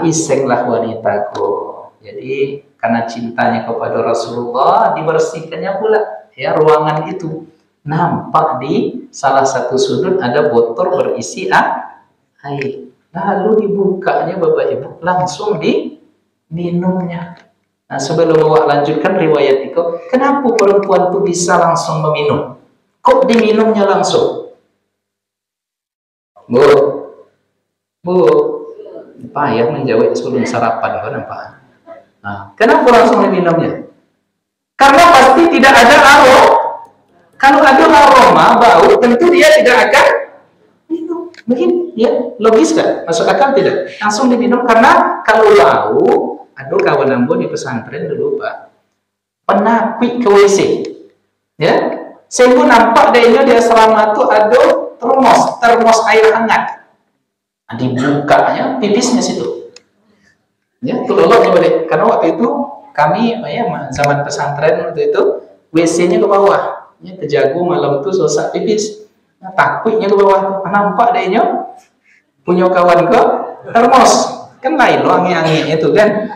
isenglah wanitaku. Jadi karena cintanya kepada Rasulullah dibersihkannya pula ya ruangan itu. Nampak di salah satu sudut ada botol berisi air. Lalu dibukanya Bapak Ibu, langsung diminumnya. Nah, sebelum awak lanjutkan riwayat itu, kenapa perempuan itu bisa langsung meminum? Kok diminumnya langsung? Bu, payah menjawab sebelum sarapan, kan nampak? Nah, kenapa langsung diminumnya? Karena pasti tidak ada aroma. Kalau ada aroma bau, tentu dia tidak akan minum. Mungkin ya logis kan? Masuk akal tidak? Langsung diminum karena kalau bau, aduh kawan ambo di pesantren dulu Pak, penapik ke WC, ya. Saya pun nampak dia di asrama tuh ada termos air hangat. Dibukanya pipisnya situ. Ya, tuh loloknya balik. Karena waktu itu kami ya zaman pesantren waktu itu WC-nya ke bawah. Ya, terjago malam tuh selesai pipis. Nah, takutnya ke bawah. Nampak dia punya kawan ke termos. Kan lain loh angin-angin itu kan.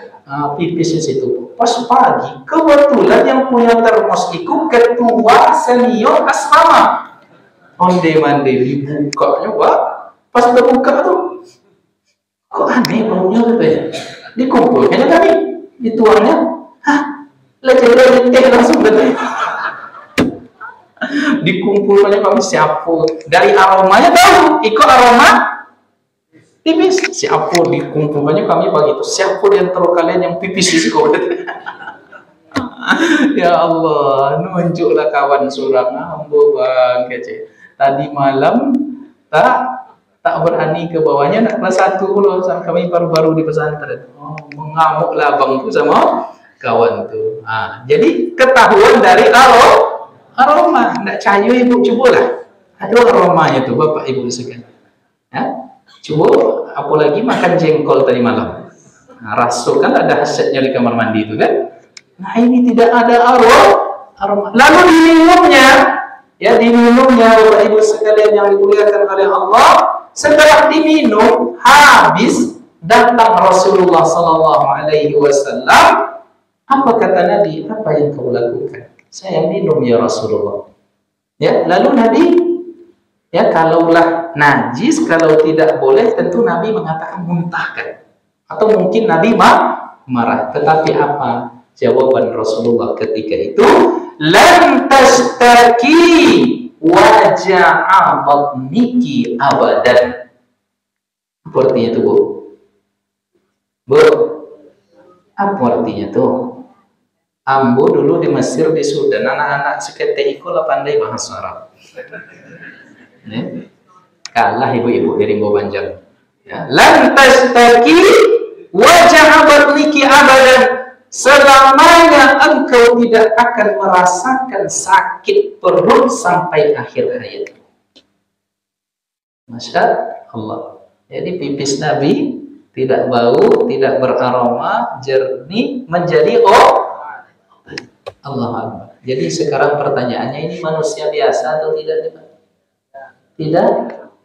Pipis di situ. Pas pagi kebetulan yang punya termos itu ketua senior asrama. Onde-mande dibukanya Pak. Pas terbuka tuh kok aneh baunya gitu ya. Dikumpulkannya kami dituangnya. Leceh langsung betul. Dikumpulkannya kami siapu. Dari aromanya tahu ikut aroma pipis. Siapu dikumpulkannya kami pagi itu. Siapu di antara kalian yang pipis di situ. Ya Allah, nunjuklah kawan surang ambo bang kece. Tadi malam tak berani ke bawahnya nak kelas 1 loh, kami baru-baru di pesantren. Mengamuklah bang tuh sama kawan tuh. Jadi ketahuan dari aroma. Nggak cayu ibu cobalah. Ada aromanya tuh Bapak Ibu sekalian. Coba apalagi makan jengkol tadi malam. Rasul kan ada hasilnya di kamar mandi itu kan. Nah ini tidak ada aroma. Lalu diminumnya Bapak Ibu sekalian yang dimuliakan oleh Allah. Setelah diminum habis, datang Rasulullah Sallallahu Alaihi Wasallam. Apa kata Nabi? Apa yang kau lakukan? Saya minum ya Rasulullah. Ya, lalu Nabi ya kalaulah najis, kalau tidak boleh, tentu Nabi mengatakan muntahkan. Atau mungkin Nabi marah. Tetapi apa jawaban Rasulullah ketika itu? Lan tashtaki waja'a batniki abadan. Apa artinya itu Bu? Apa artinya itu? Ambo dulu di Mesir, di Sudan, anak-anak seketika ikulah pandai bahasa Arab. Kalah ibu-ibu dari Mbo Banjar. Ya. Lan tashtaki waja'a batniki abadan. Selamanya engkau tidak akan merasakan sakit perut sampai akhir hayat. Masya Allah. Jadi pipis Nabi tidak bau, tidak beraroma, jernih, menjadi Allah Akbar. Jadi sekarang pertanyaannya, ini manusia biasa atau tidak? Tidak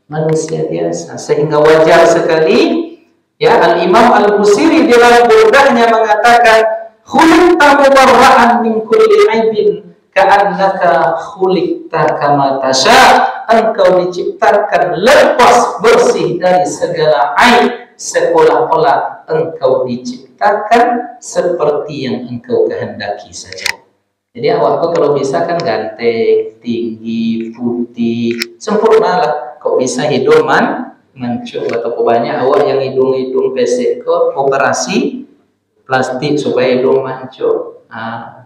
manusia biasa. Sehingga wajar sekali ya Al-Imam Al-Busiri di dalam burdahnya mengatakan, khuliqta mubarra'an min kulli aibin ka'annaka khuliqta kama tasha. Engkau diciptakan lepas bersih dari segala aib, seolah-olah engkau diciptakan seperti yang engkau kehendaki saja. Jadi awakku kalau bisa kan ganteng, tinggi, putih, sempurna lah. Kok bisa hidung mancung atau banyak awak yang hidung pesek kok operasi plastik supaya hidung mancung.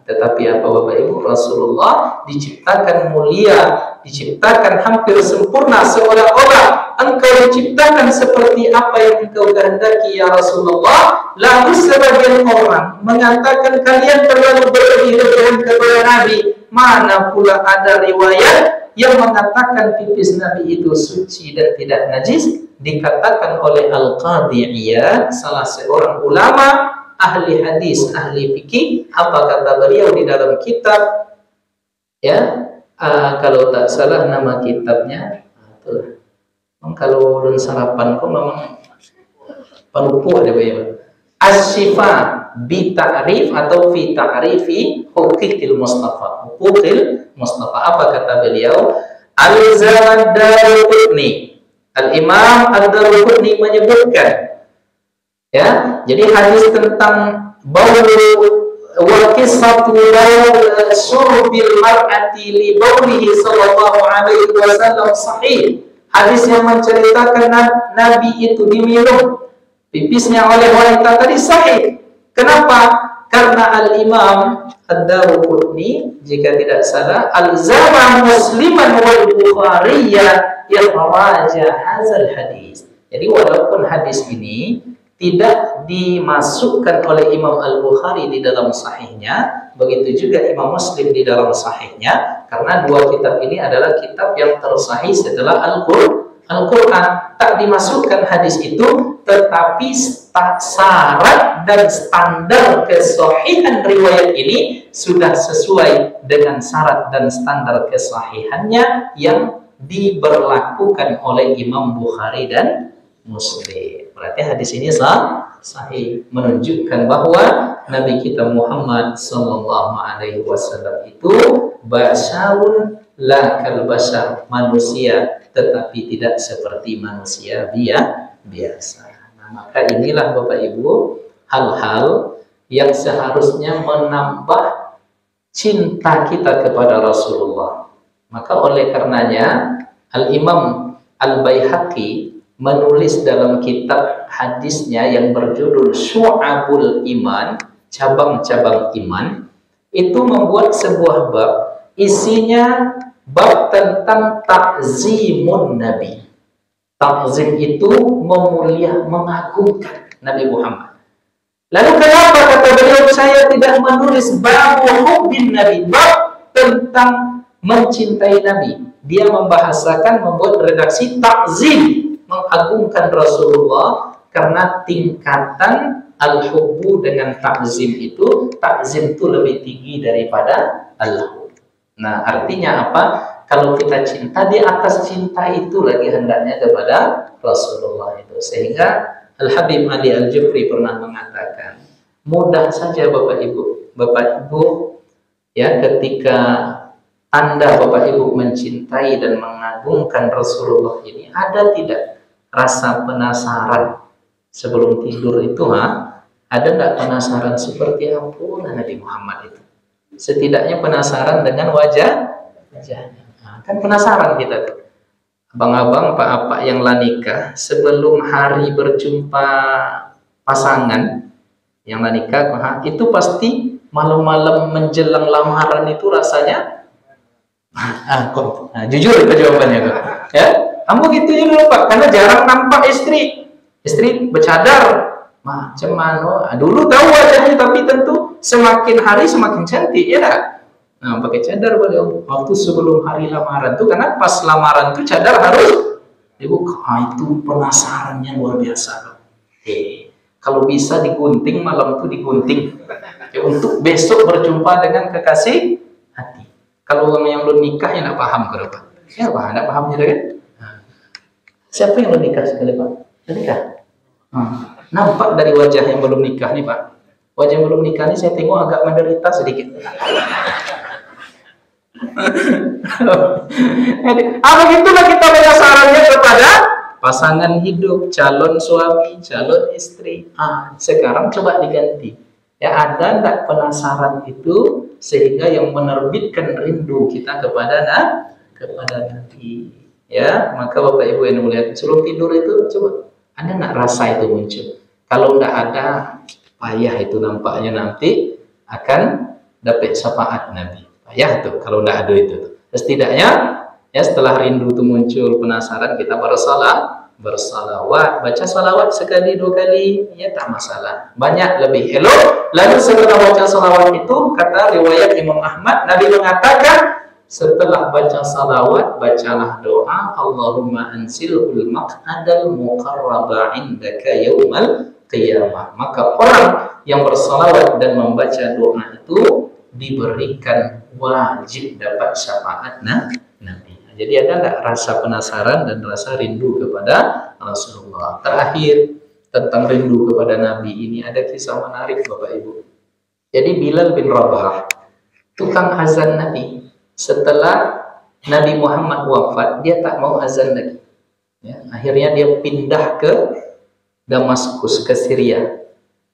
Tetapi apa Bapak Ibu, Rasulullah diciptakan mulia, diciptakan hampir sempurna, seolah-olah engkau diciptakan seperti apa yang engkau kehendaki ya Rasulullah. Lalu sebagian orang mengatakan kalian terlalu berlebihan kepada Nabi. Mana pula ada riwayat yang mengatakan pipis Nabi itu suci dan tidak najis. Dikatakan oleh Al-Qadhi Iyad, salah seorang ulama ahli hadis, ahli fikih. Apa kata beliau di dalam kitab ya, kalau tak salah nama kitabnya itulah Kalau ulun sarapan kok memang palupu ada banyak. Asy-Syifa bi ta'rif atau fi ta'rifi huquqil Mustafa. Huquqil Mustafa. Apa kata beliau? Al-Zad Darqutni. Al-Imam Ad-Darqutni menyebutkan, ya, jadi hadis tentang baul wa qissatu surbil mar'ati li baulihi sallallahu alaihi wasallam sahih. Hadis yang menceritakan Nabi itu diminum pipisnya oleh wanita tadi sahih. Kenapa? Karena Al-Imam Ad-Darqutni, jika tidak salah, al-zama Musliman wal Bukhariyya yaraja hadzal hadis. Jadi walaupun hadis ini tidak dimasukkan oleh Imam Al-Bukhari di dalam sahihnya, begitu juga Imam Muslim di dalam sahihnya, karena dua kitab ini adalah kitab yang tersahih setelah Al-Quran. Tak dimasukkan hadis itu, tetapi syarat dan standar kesahihan riwayat ini sudah sesuai dengan syarat dan standar kesahihannya yang diberlakukan oleh Imam Bukhari dan Muslim. Berarti hadis ini sahih, menunjukkan bahwa Nabi kita Muhammad sallallahu alaihi wasallam itu basyarun la kal bashar, manusia tetapi tidak seperti manusia biasa. Nah, maka inilah Bapak Ibu hal-hal yang seharusnya menambah cinta kita kepada Rasulullah. Maka oleh karenanya Al-Imam Al-Baihaqi menulis dalam kitab hadisnya yang berjudul Syu'abul Iman, cabang-cabang iman, itu membuat sebuah bab, isinya bab tentang takzimun Nabi. Takzim itu mengagungkan Nabi Muhammad. Lalu kenapa kata beliau saya tidak menulis bab hubbin Nabi, bab tentang mencintai Nabi? Dia membahasakan, membuat redaksi takzim, mengagungkan Rasulullah, karena tingkatan al-hubbu dengan takzim itu lebih tinggi daripada al-hubbu. Nah, artinya apa? Kalau kita cinta, di atas cinta itu lagi hendaknya kepada Rasulullah itu. Sehingga Al-Habib Ali Al-Jufri pernah mengatakan, mudah saja Bapak Ibu, ya, ketika Anda Bapak Ibu mencintai dan mengagungkan Rasulullah ini, ada tidak rasa penasaran sebelum tidur itu? Ada enggak penasaran seperti apa Nabi Muhammad itu? Setidaknya penasaran dengan wajahnya. Nah, kan penasaran kita tuh. Abang-abang, pak-pak yang lah nikah, sebelum hari berjumpa pasangan yang lah nikah, itu pasti malam-malam menjelang lamaran itu rasanya jujur itu jawabannya tuh. Ya, kamu gitu ya dulu Pak, karena jarang nampak istri bercadar. Macam mana? Dulu tahu wajahnya, tapi tentu semakin hari semakin cantik, ya tak? Nah, pakai cadar beliau waktu sebelum hari lamaran tuh, karena pas lamaran tuh cadar harus dibuka. Itu penasarannya luar biasa. Kalau bisa digunting malam tuh digunting, ya, untuk besok berjumpa dengan kekasih hati. Kalau yang belum nikah ya nggak paham ke depan. Ya Pak, nggak paham gitu kan? Siapa yang belum nikah sekali Pak? Belum nikah? Nampak dari wajah yang belum nikah nih Pak. Wajah yang belum nikah nih saya tengok agak menderita sedikit. Begitulah kita penasarannya kepada pasangan hidup, calon suami, calon istri. Sekarang coba diganti. Ya, ada enggak penasaran itu sehingga yang menerbitkan rindu kita kepada Nabi. Ya, maka Bapak Ibu yang melihat sebelum tidur itu coba ada enggak rasa itu muncul? Kalau enggak ada, payah itu nampaknya nanti akan dapat syafaat Nabi. Payah tuh kalau enggak ada itu. Setidaknya ya setelah rindu itu muncul, penasaran, kita bersalawat, baca salawat sekali dua kali, ya tak masalah. Banyak lebih elok. Lalu setelah baca salawat itu, kata riwayat Imam Ahmad, Nabi mengatakan setelah baca salawat, bacalah doa, Allahumma ansilhul maq'adal muqarraba indaka yaumal qiyamah. Maka orang yang bersalawat dan membaca doa itu diberikan wajib dapat syafaat Nabi. Jadi ada nggak rasa penasaran dan rasa rindu kepada Rasulullah? Terakhir, tentang rindu kepada Nabi ini ada kisah menarik Bapak Ibu. Jadi Bilal bin Rabah, tukang azan Nabi, setelah Nabi Muhammad wafat, dia tak mau azan lagi. Ya, akhirnya dia pindah ke Damaskus, ke Syria.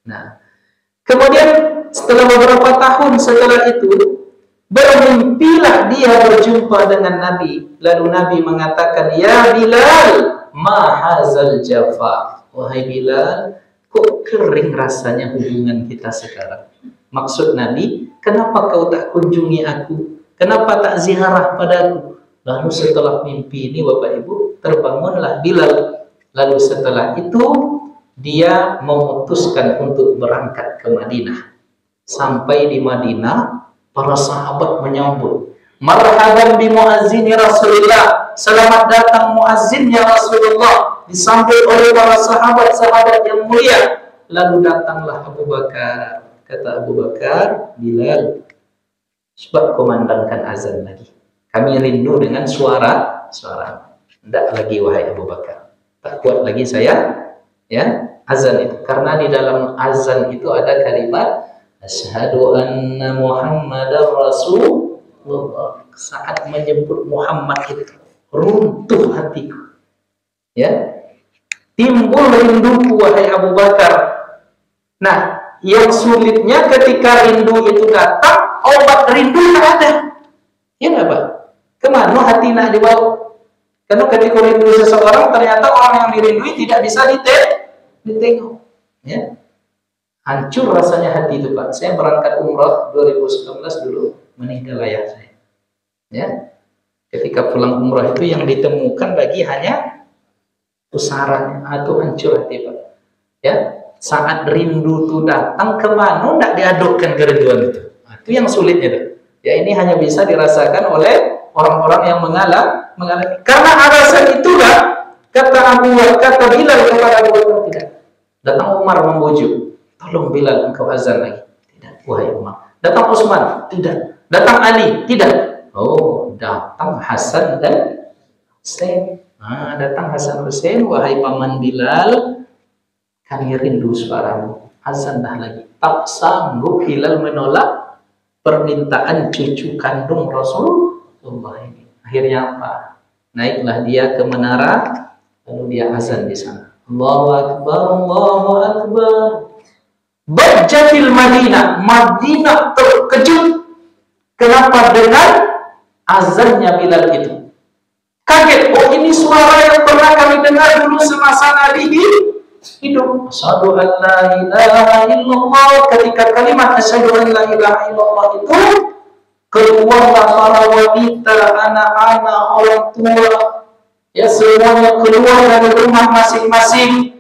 Nah, kemudian setelah beberapa tahun setelah itu, bermimpilah dia berjumpa dengan Nabi. Lalu Nabi mengatakan, "Ya Bilal, ma hazal jafa." Wahai Bilal, kok kering rasanya hubungan kita sekarang? Maksud Nabi, kenapa kau tak kunjungi aku? Kenapa tak ziarah padaku? Lalu setelah mimpi ini Bapak Ibu, terbangunlah Bilal. Lalu setelah itu dia memutuskan untuk berangkat ke Madinah. Sampai di Madinah, para sahabat menyambut, "Marhaban bi muazzini Rasulullah." Selamat datang muazzinnya Rasulullah. Disambut oleh para sahabat-sahabat yang mulia. Lalu datanglah Abu Bakar. Kata Abu Bakar, "Bilal, coba kumandangkan azan lagi. Kami rindu dengan suara. Tidak lagi wahai Abu Bakar. Tak kuat lagi saya, ya, azan itu. Karena di dalam azan itu ada kalimat asyhadu anna Muhammadar Rasulullah. Saat menyebut Muhammad itu runtuh hatiku. Ya. Timbul rinduku wahai Abu Bakar. Nah, yang sulitnya ketika rindu itu datang, obat rindu tak ada. Ya enggak, Pak? Kemana hati nak dibawa? Karena ketika rindu seseorang, ternyata orang yang dirindui tidak bisa ditengok. Ya. Hancur rasanya hati itu, Pak. Saya berangkat umrah 2019 dulu, meninggal ayah saya. Ya. Ketika pulang umrah itu yang ditemukan lagi hanya pusaran atau hancur hati, Pak. Ya. Saat rindu itu datang, kemana tidak diadukkan kerinduan itu. Nah, itu yang sulitnya itu. Ya, ini hanya bisa dirasakan oleh orang-orang yang mengalami. Karena alasan itulah kata Bilal kepada Abu Bakar, tidak. Datang Umar membujuk, "Tolong Bilal, engkau azan lagi." "Tidak, wahai Umar." Datang Utsman, "Tidak." Datang Ali, "Tidak." Oh, datang Hasan dan Husain. Nah, datang Hasan Husain, "Wahai paman Bilal, kami rindu suaramu. Azan dah lagi." Tak sanggup Bilal menolak permintaan cucu kandung Rasulullah ini. Akhirnya apa? Naiklah dia ke menara, lalu dia azan di sana. Allahu Akbar, Allahu Akbar. Bajjatil Madinah. Madinah terkejut. Kenapa? Dengan azannya Bilal itu. Kaget, oh ini suara yang pernah kami dengar dulu semasa Nabi hidup. Asyhadu an la ilaha illallah. Ketika kalimat asyhadu an la ilaha illallah itu, keluarlah para wanita, anak-anak, orang tua, ya semuanya keluar dari rumah masing-masing,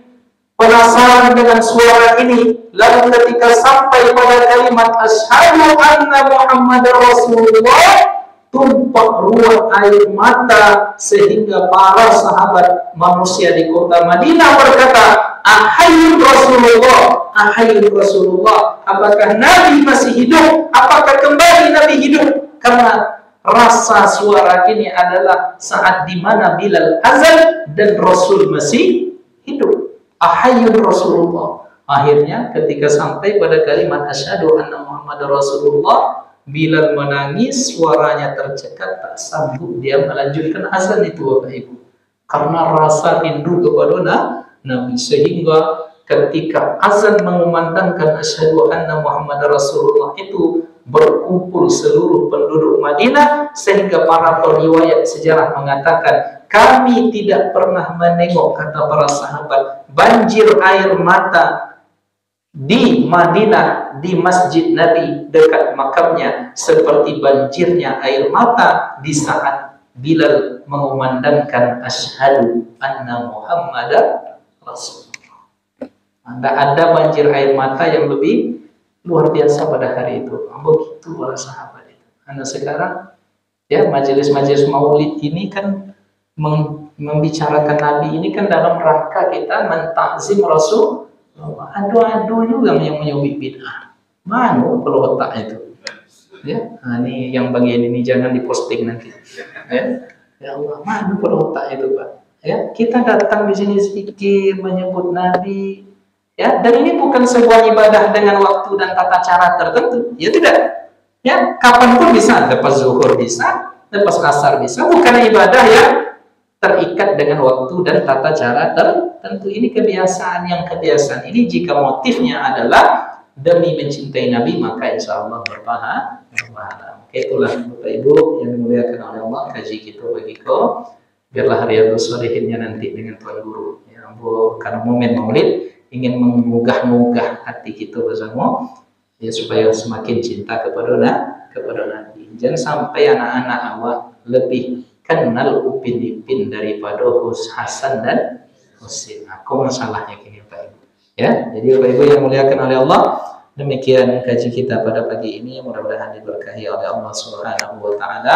penasaran dengan suara ini. Lalu ketika sampai pada kalimat asyhadu anna Muhammadar Rasulullah, tumpah ruah air mata sehingga para sahabat manusia di kota Madinah berkata, "Ahayyul Rasulullah, ahayyul Rasulullah." Apakah Nabi masih hidup? Apakah kembali Nabi hidup? Karena rasa suara ini adalah saat di mana Bilal azan dan Rasul masih hidup. Ahayyul Rasulullah. Akhirnya ketika sampai pada kalimat asyhadu anna Muhammadar Rasulullah, Bilal menangis, suaranya tercekat, tak sanggup dia melanjutkan azan itu, Bapak Ibu. Karena rasa rindu kepada Nabi, sehingga ketika azan mengumandangkan asyhadu anna Muhammadar Rasulullah itu, berkumpul seluruh penduduk Madinah, sehingga para periwayat sejarah mengatakan, kami tidak pernah menengok, kata para sahabat, banjir air mata di Madinah, di masjid Nabi dekat makamnya, seperti banjirnya air mata di saat Bilal mengumandangkan asyhadu anna Muhammadar Rasulullah. Tidak ada banjir air mata yang lebih luar biasa pada hari itu. Begitu para sahabat itu. Karena sekarang ya majelis-majelis maulid ini kan membicarakan Nabi ini kan dalam rangka kita mentakzim Rasul. Adu-adu juga yang menyubik bid'ah. Mana perlu otak itu? Ya, nah, ini yang bagian ini jangan diposting nanti. Ya. Ya Allah, mana pun otak itu, Pak. Ya, kita datang di sini zikir, menyebut Nabi, ya, dan ini bukan sebuah ibadah dengan waktu dan tata cara tertentu, ya tidak. Ya, kapanpun bisa, lepas zuhur bisa, lepas asar bisa, bukan ibadah yang terikat dengan waktu dan tata cara tertentu. Ini kebiasaan ini jika motifnya adalah demi mencintai Nabi, maka insya Allah berpahala. Oke, itulah Bapak Ibu yang dimuliakan oleh Allah, kaji kita begitu. Biarlah Riyadhus Shalihinnya nanti dengan Tuan Guru. Ya Bu, karena momen Maulid ingin menggugah hati kita bersama, ya supaya semakin cinta kepada Nabi. Jangan sampai anak-anak awak lebih kenal Upin Ipin daripada Hasan dan Husin. Aku masalahnya kini Pak Ibu. Ya, jadi Bapak Ibu yang muliakan oleh Allah, demikian kaji kita pada pagi ini, mudah-mudahan diberkahi oleh Allah Subhanahu wa taala.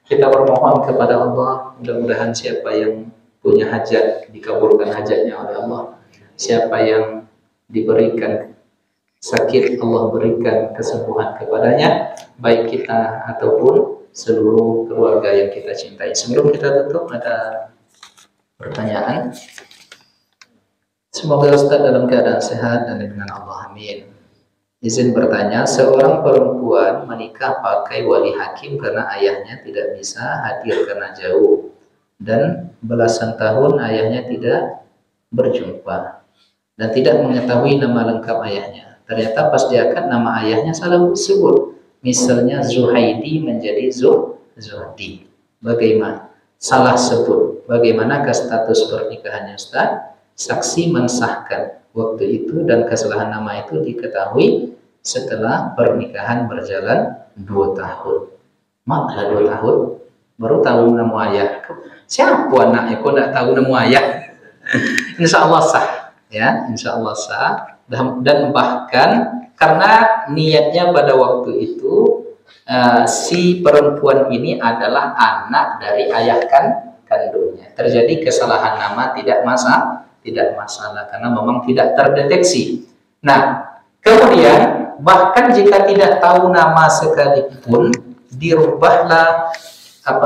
Kita bermohon kepada Allah, mudah-mudahan siapa yang punya hajat dikabulkan hajatnya oleh Allah. Siapa yang diberikan sakit, Allah berikan kesembuhan kepadanya, baik kita ataupun seluruh keluarga yang kita cintai. Sebelum kita tutup, ada pertanyaan. Semoga Ustaz dalam keadaan sehat dan dengan Allah, amin. Izin bertanya, seorang perempuan menikah pakai wali hakim karena ayahnya tidak bisa hadir karena jauh dan belasan tahun ayahnya tidak berjumpa dan tidak mengetahui nama lengkap ayahnya. Ternyata pas diakad nama ayahnya salah disebut, misalnya Zuhaidi menjadi Zuhdi. Bagaimana? Salah sebut. Bagaimanakah status pernikahannya Ustaz? Saksi mensahkan waktu itu dan kesalahan nama itu diketahui setelah pernikahan berjalan 2 tahun. Malah 2 tahun baru tahu nama ayah. Siapa anaknya kok tidak tahu nama ayah? Insya Allah sah, ya, insya Allah sah. Dan bahkan karena niatnya pada waktu itu si perempuan ini adalah anak dari ayah kandungnya. Terjadi kesalahan nama tidak masalah karena memang tidak terdeteksi. Nah, kemudian bahkan jika tidak tahu nama sekalipun, dirubahlah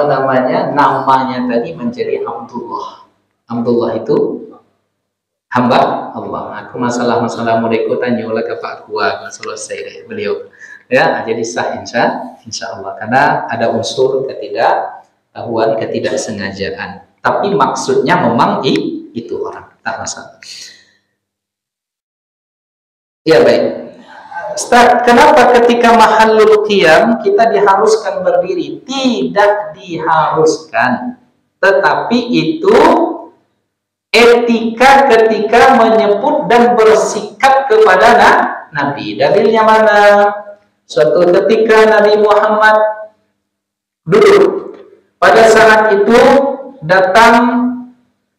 namanya tadi menjadi Abdullah. Abdullah itu hamba Allah. Aku masalah mereka tanya oleh ke Pak Kua selesai beliau. Ya, jadi sah insya Allah karena ada unsur ketidaktahuan, ketidaksengajaan. Tapi maksudnya memang itu orang. Tak masalah. Ya baik. Ustaz, kenapa ketika mahallul qiyam kita diharuskan berdiri? Tidak diharuskan. Tetapi itu etika ketika menyebut dan bersikap kepada Nabi. Dalilnya mana? Suatu ketika Nabi Muhammad duduk. Pada saat itu datang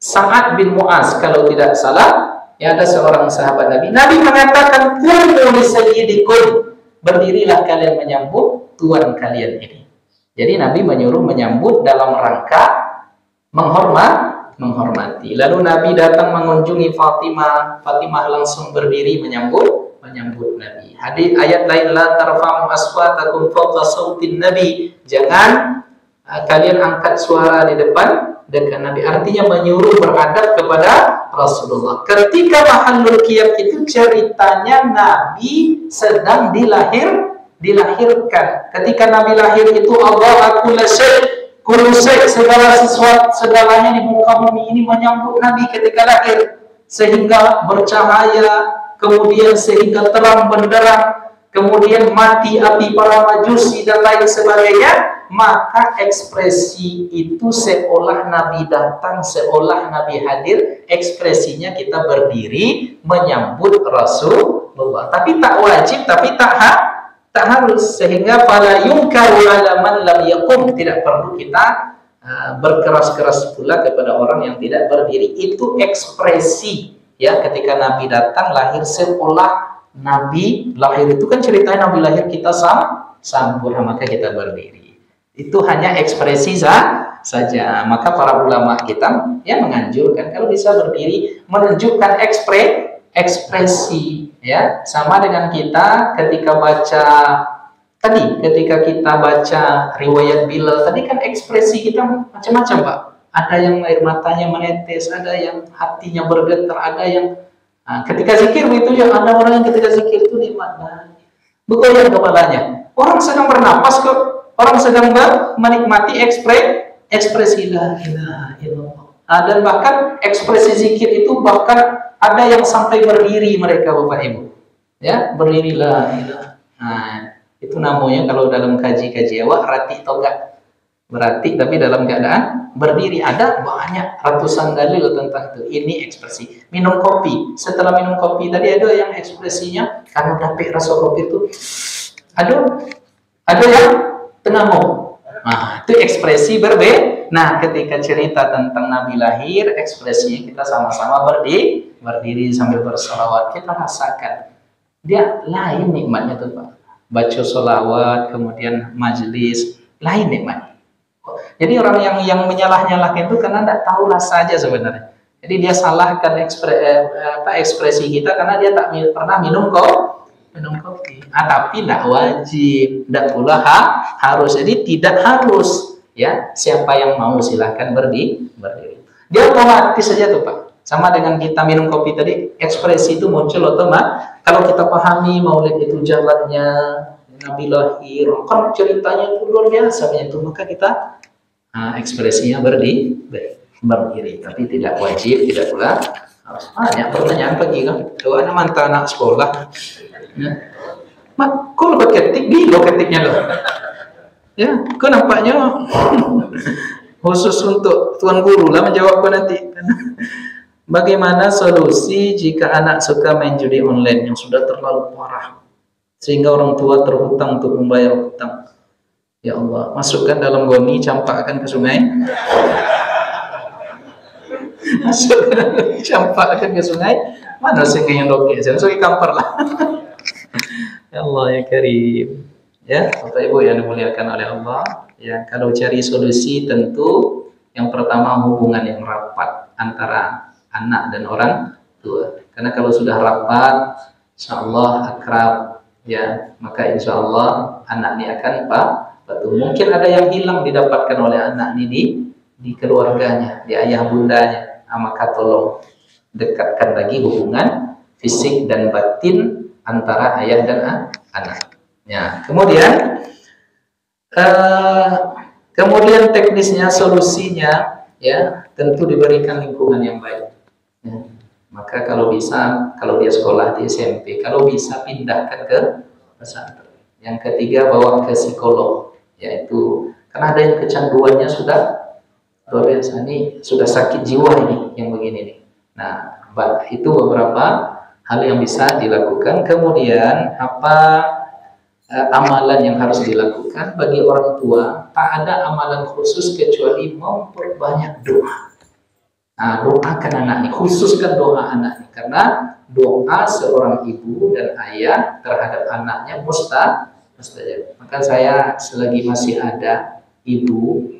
Sa'ad bin Mu'az, kalau tidak salah, ya, ada seorang sahabat Nabi. Nabi mengatakan, "Qumu li sayyidikum." Berdirilah kalian menyambut tuan kalian ini. Jadi Nabi menyuruh menyambut dalam rangka menghormati. Lalu Nabi datang mengunjungi Fatimah. Fatimah langsung berdiri menyambut Nabi. Hadis ayat lain, la tarfa'u aswatakum fawqa sautin Nabi. Jangan kalian angkat suara di depan dengan Nabi, artinya menyuruh beradab kepada Rasulullah. Ketika mahallul qiyam itu ceritanya Nabi sedang dilahirkan. Ketika Nabi lahir itu Allah kullu syai' segala sesuatu, segalanya di muka bumi ini menyambut Nabi ketika lahir, sehingga bercahaya, kemudian sehingga terang benderang, kemudian mati api para majusi dan lain sebagainya. Maka ekspresi itu seolah Nabi datang, seolah Nabi hadir, ekspresinya kita berdiri menyambut Rasulullah. Tapi tak wajib, tapi tak harus. Sehingga fala yunkaru ala man lam yakum, tidak perlu kita berkeras-keras pula kepada orang yang tidak berdiri. Itu ekspresi, ya, ketika Nabi datang lahir, seolah Nabi lahir itu kan ceritanya Nabi lahir kita sambut, maka kita berdiri. Itu hanya ekspresi saja. Maka para ulama kita ya menganjurkan kalau bisa berdiri, menunjukkan ekspresi, ya, sama dengan kita ketika baca Tadi ketika kita baca riwayat Bilal, tadi kan ekspresi kita macam-macam Pak. Ada yang air matanya menetes, ada yang hatinya bergetar, ada yang ketika zikir itu ya, ada orang yang ketika zikir itu nikmat, bergoyang kepalanya. Orang sedang bernapas kok, orang sedang menikmati ekspresi la ilaha illallah. Dan bahkan ekspresi zikir itu bahkan ada yang sampai berdiri mereka Bapak Ibu. Ya, berdiri la ilaha. Itu namanya kalau dalam kaji-kaji awak rati toga. Berarti tapi dalam keadaan berdiri. Ada banyak ratusan dalil tentang itu. Ini ekspresi. Minum kopi. Setelah minum kopi tadi ada yang ekspresinya karena dapet rasa kopi itu. Ada yang tengah mau. Nah, itu ekspresi berbeda. Nah, ketika cerita tentang Nabi lahir, ekspresinya kita sama-sama berdiri sambil bersolawat. Kita rasakan. Dia lain nikmatnya tuh Pak. Baca sholawat, kemudian majelis, lain nikmat. Jadi orang yang menyalah-nyalahkan itu karena tidak tahu rasa saja sebenarnya. Jadi dia salahkan ekspresi kita karena dia tak pernah minum kopi. Tapi tidak wajib, tidak pula harus. Jadi tidak harus, ya. Siapa yang mau silahkan berdiri. Dia otomatis saja tuh Pak. Sama dengan kita minum kopi tadi, ekspresi itu muncul otomatis. Kalau kita pahami maulid itu jalannya Nabi lahir, kan ceritanya itu luar biasa itu, maka kita ekspresinya berdiri, tapi tidak wajib, tidak pula harus. Banyak pertanyaan pagi kan, doa mantan anak sekolah, ya. Mak, kok lo ketik lo ketiknya lo, ya, kok nampaknya khusus untuk tuan guru lah menjawabkan nanti. Bagaimana solusi jika anak suka main judi online yang sudah terlalu parah sehingga orang tua terhutang untuk membayar hutang? Ya Allah, masukkan dalam goni, campakkan ke sungai. Masukkan, campakkan ke sungai. Mana sih yang dokter? Jangan suka kampar lah. Ya Allah ya Karim. Ya, Bapak Ibu yang dimuliakan oleh Allah. Ya, kalau cari solusi tentu yang pertama hubungan yang rapat antara anak dan orang tua. Karena kalau sudah rapat, insya Allah akrab, ya, maka insya Allah anak ini akan patuh. Mungkin ada yang hilang didapatkan oleh anak ini di keluarganya, di ayah bundanya. Maka tolong dekatkan lagi hubungan fisik dan batin antara ayah dan anak. Ya, kemudian teknisnya, solusinya, ya, tentu diberikan lingkungan yang baik. Ya. Maka kalau bisa, kalau dia sekolah di SMP, kalau bisa pindahkan ke pesantren. Yang ketiga, bawa ke psikolog, yaitu karena ada yang kecanduannya sudah luar biasa, ini sudah sakit jiwa ini yang begini nih. Nah, itu beberapa hal yang bisa dilakukan. Kemudian apa amalan yang harus dilakukan bagi orang tua? Tak ada amalan khusus kecuali memperbanyak doa. Nah, doakan anak ini, khususkan doa anak ini, karena doa seorang ibu dan ayah terhadap anaknya mustajab. Maka saya selagi masih ada ibu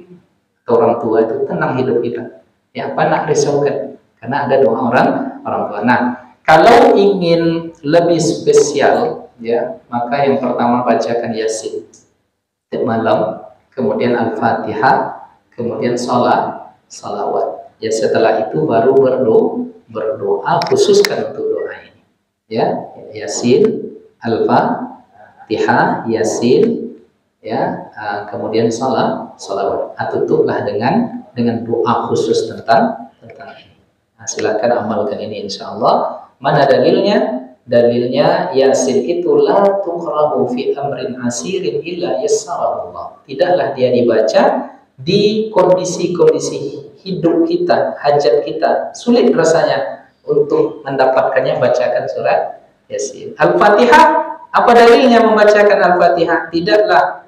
atau orang tua itu tenang hidup kita. Ya, apa nak risaukan? Karena ada doa orang tua. Nah, kalau ingin lebih spesial, ya, maka yang pertama bacakan Yasin setiap malam, kemudian Al-Fatihah, kemudian salawat. Ya, setelah itu baru berdoa khususkan untuk doa ini. Ya, Yasin, Al-Fatihah, Yasin, ya, kemudian salawat. Tutuplah dengan doa khusus tentang ini. Nah, silakan amalkan ini insya Allah. Mana dalilnya? Dalilnya Yasin itu la tuqra'u fi amrin asirin illa yassarallah. Tidaklah dia dibaca di kondisi-kondisi hidup kita, hajat kita sulit rasanya untuk mendapatkannya, bacakan surat Yasin. Al-Fatihah, apa dalilnya membacakan Al-Fatihah? Tidaklah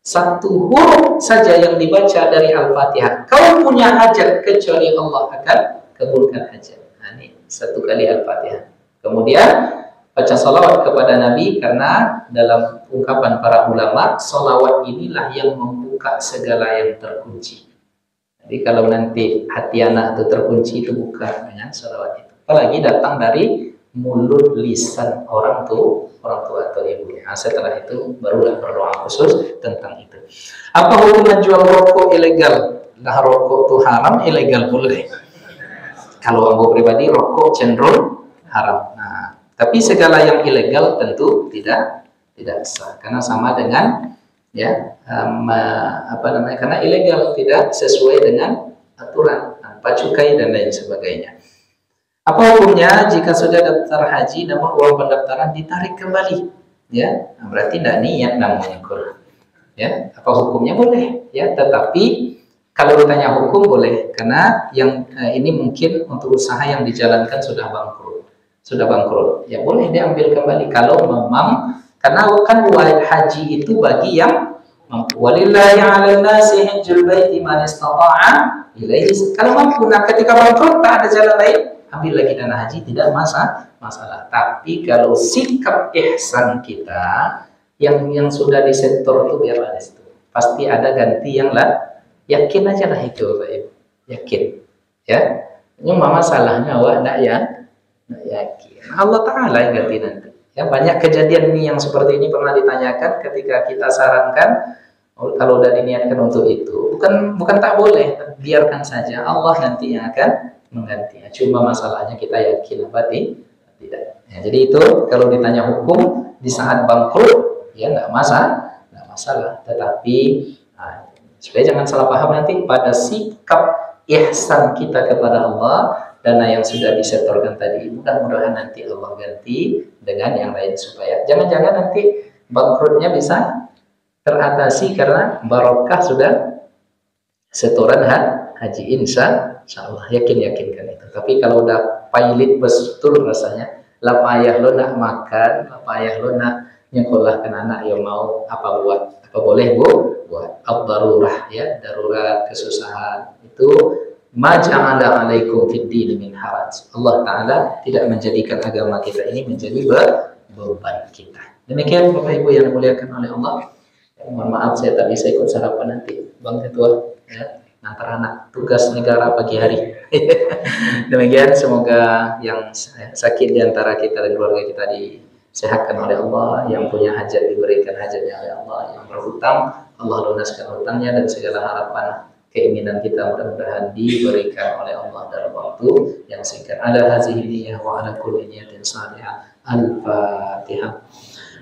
satu huruf saja yang dibaca dari Al-Fatihah kau punya hajat kecuali Allah akan kabulkan hajat. Nah, ini satu kali Al-Fatihah. Kemudian baca salawat kepada Nabi, karena dalam ungkapan para ulama, salawat inilah yang membuka segala yang terkunci. Jadi kalau nanti hati anak itu terkunci, itu buka dengan salawat itu. Apalagi datang dari mulut lisan orang orang tua atau ibunya. Nah, setelah itu barulah berdoa khusus tentang itu. Apa hukum menjual rokok ilegal? Nah, rokok itu haram, ilegal boleh. Kalau aku pribadi rokok cenderung haram. Nah, tapi segala yang ilegal tentu tidak sah karena sama dengan ya karena ilegal tidak sesuai dengan aturan tanpa cukai dan lain sebagainya. Apa hukumnya jika sudah daftar haji namun uang pendaftaran ditarik kembali? Ya, nah, berarti tidak niat namanya Quran. Ya, apa hukumnya? Boleh ya, tetapi kalau ditanya hukum boleh karena yang ini mungkin untuk usaha yang dijalankan sudah bangkrut. Ya boleh diambil kembali kalau memang karena kan wajib haji itu bagi yang mampu. Walillahi 'alan nasi hajjul baiti man istata'a ilaihi. Kalau mampu, nah ketika bangkrut tak ada jalan lain, ambil lagi dana haji, tidak masalah. Tapi kalau sikap ihsan kita yang sudah disetor itu biarlah di situ. Pasti ada ganti yang yakin aja lah itu, yakin. Ya. Cuma masalahnya tidak yakin. Allah Ta'ala yang ganti nanti. Ya, banyak kejadian ini yang seperti ini pernah ditanyakan ketika kita sarankan kalau udah diniatkan untuk itu, bukan tak boleh, biarkan saja Allah nanti yang akan menggantinya. Cuma masalahnya kita yakin apa tidak. Ya, jadi itu kalau ditanya hukum di saat bangkrut, ya nggak masalah. Tetapi supaya jangan salah paham nanti pada sikap ihsan kita kepada Allah, dana yang sudah disetorkan tadi, mudah-mudahan nanti Allah ganti dengan yang lain supaya jangan-jangan nanti bangkrutnya bisa teratasi karena barokah sudah setoran haji insya Allah, yakinkan itu. Tapi kalau udah pailit betul rasanya, lah payah lo nak makan, lah payah lo nak nyekolahkan anak yang mau apa boleh buat ad-darurah ya, darurat kesusahan itu maja'ala 'alaikum fid din min haraj. Allah Ta'ala tidak menjadikan agama kita ini menjadi beban kita. Demikian Bapak Ibu yang dimuliakan oleh Allah. Mohon maaf saya tak bisa ikut sarapan nanti, Bang Ketua ya, antar anak tugas negara pagi hari. Demikian, semoga yang sakit di antara kita dan keluarga kita disehatkan oleh Allah, yang punya hajat diberikan hajatnya oleh Allah, yang berhutang Allah lunaskan hutangnya, dan segala harapan keinginan kita mudah-mudahan diberikan oleh Allah dalam waktu yang singkat. Ala hazihi niyyah wa ala kulli niyatin salihah. Al-Fatihah.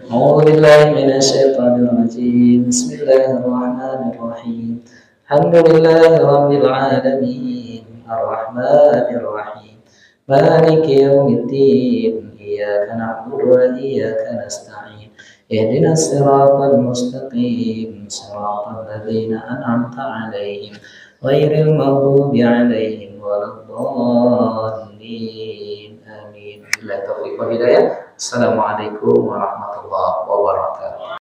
A'udzu billahi minasyaitonir rajim. Bismillahirrahmanirrahim. Alhamdulillahi rabbil alamin. Arrahmanir rahim. Maliki yaumiddin. Iyyaka na'budu wa iyyaka nasta'in. Ihdinas siratal mustaqim. Siratal ladzina an'amta 'alaihim ghairil maghdubi 'alaihim waladdallin. Amin. Billahi taufiq wal hidayah. Assalamualaikum warahmatullahi wabarakatuh.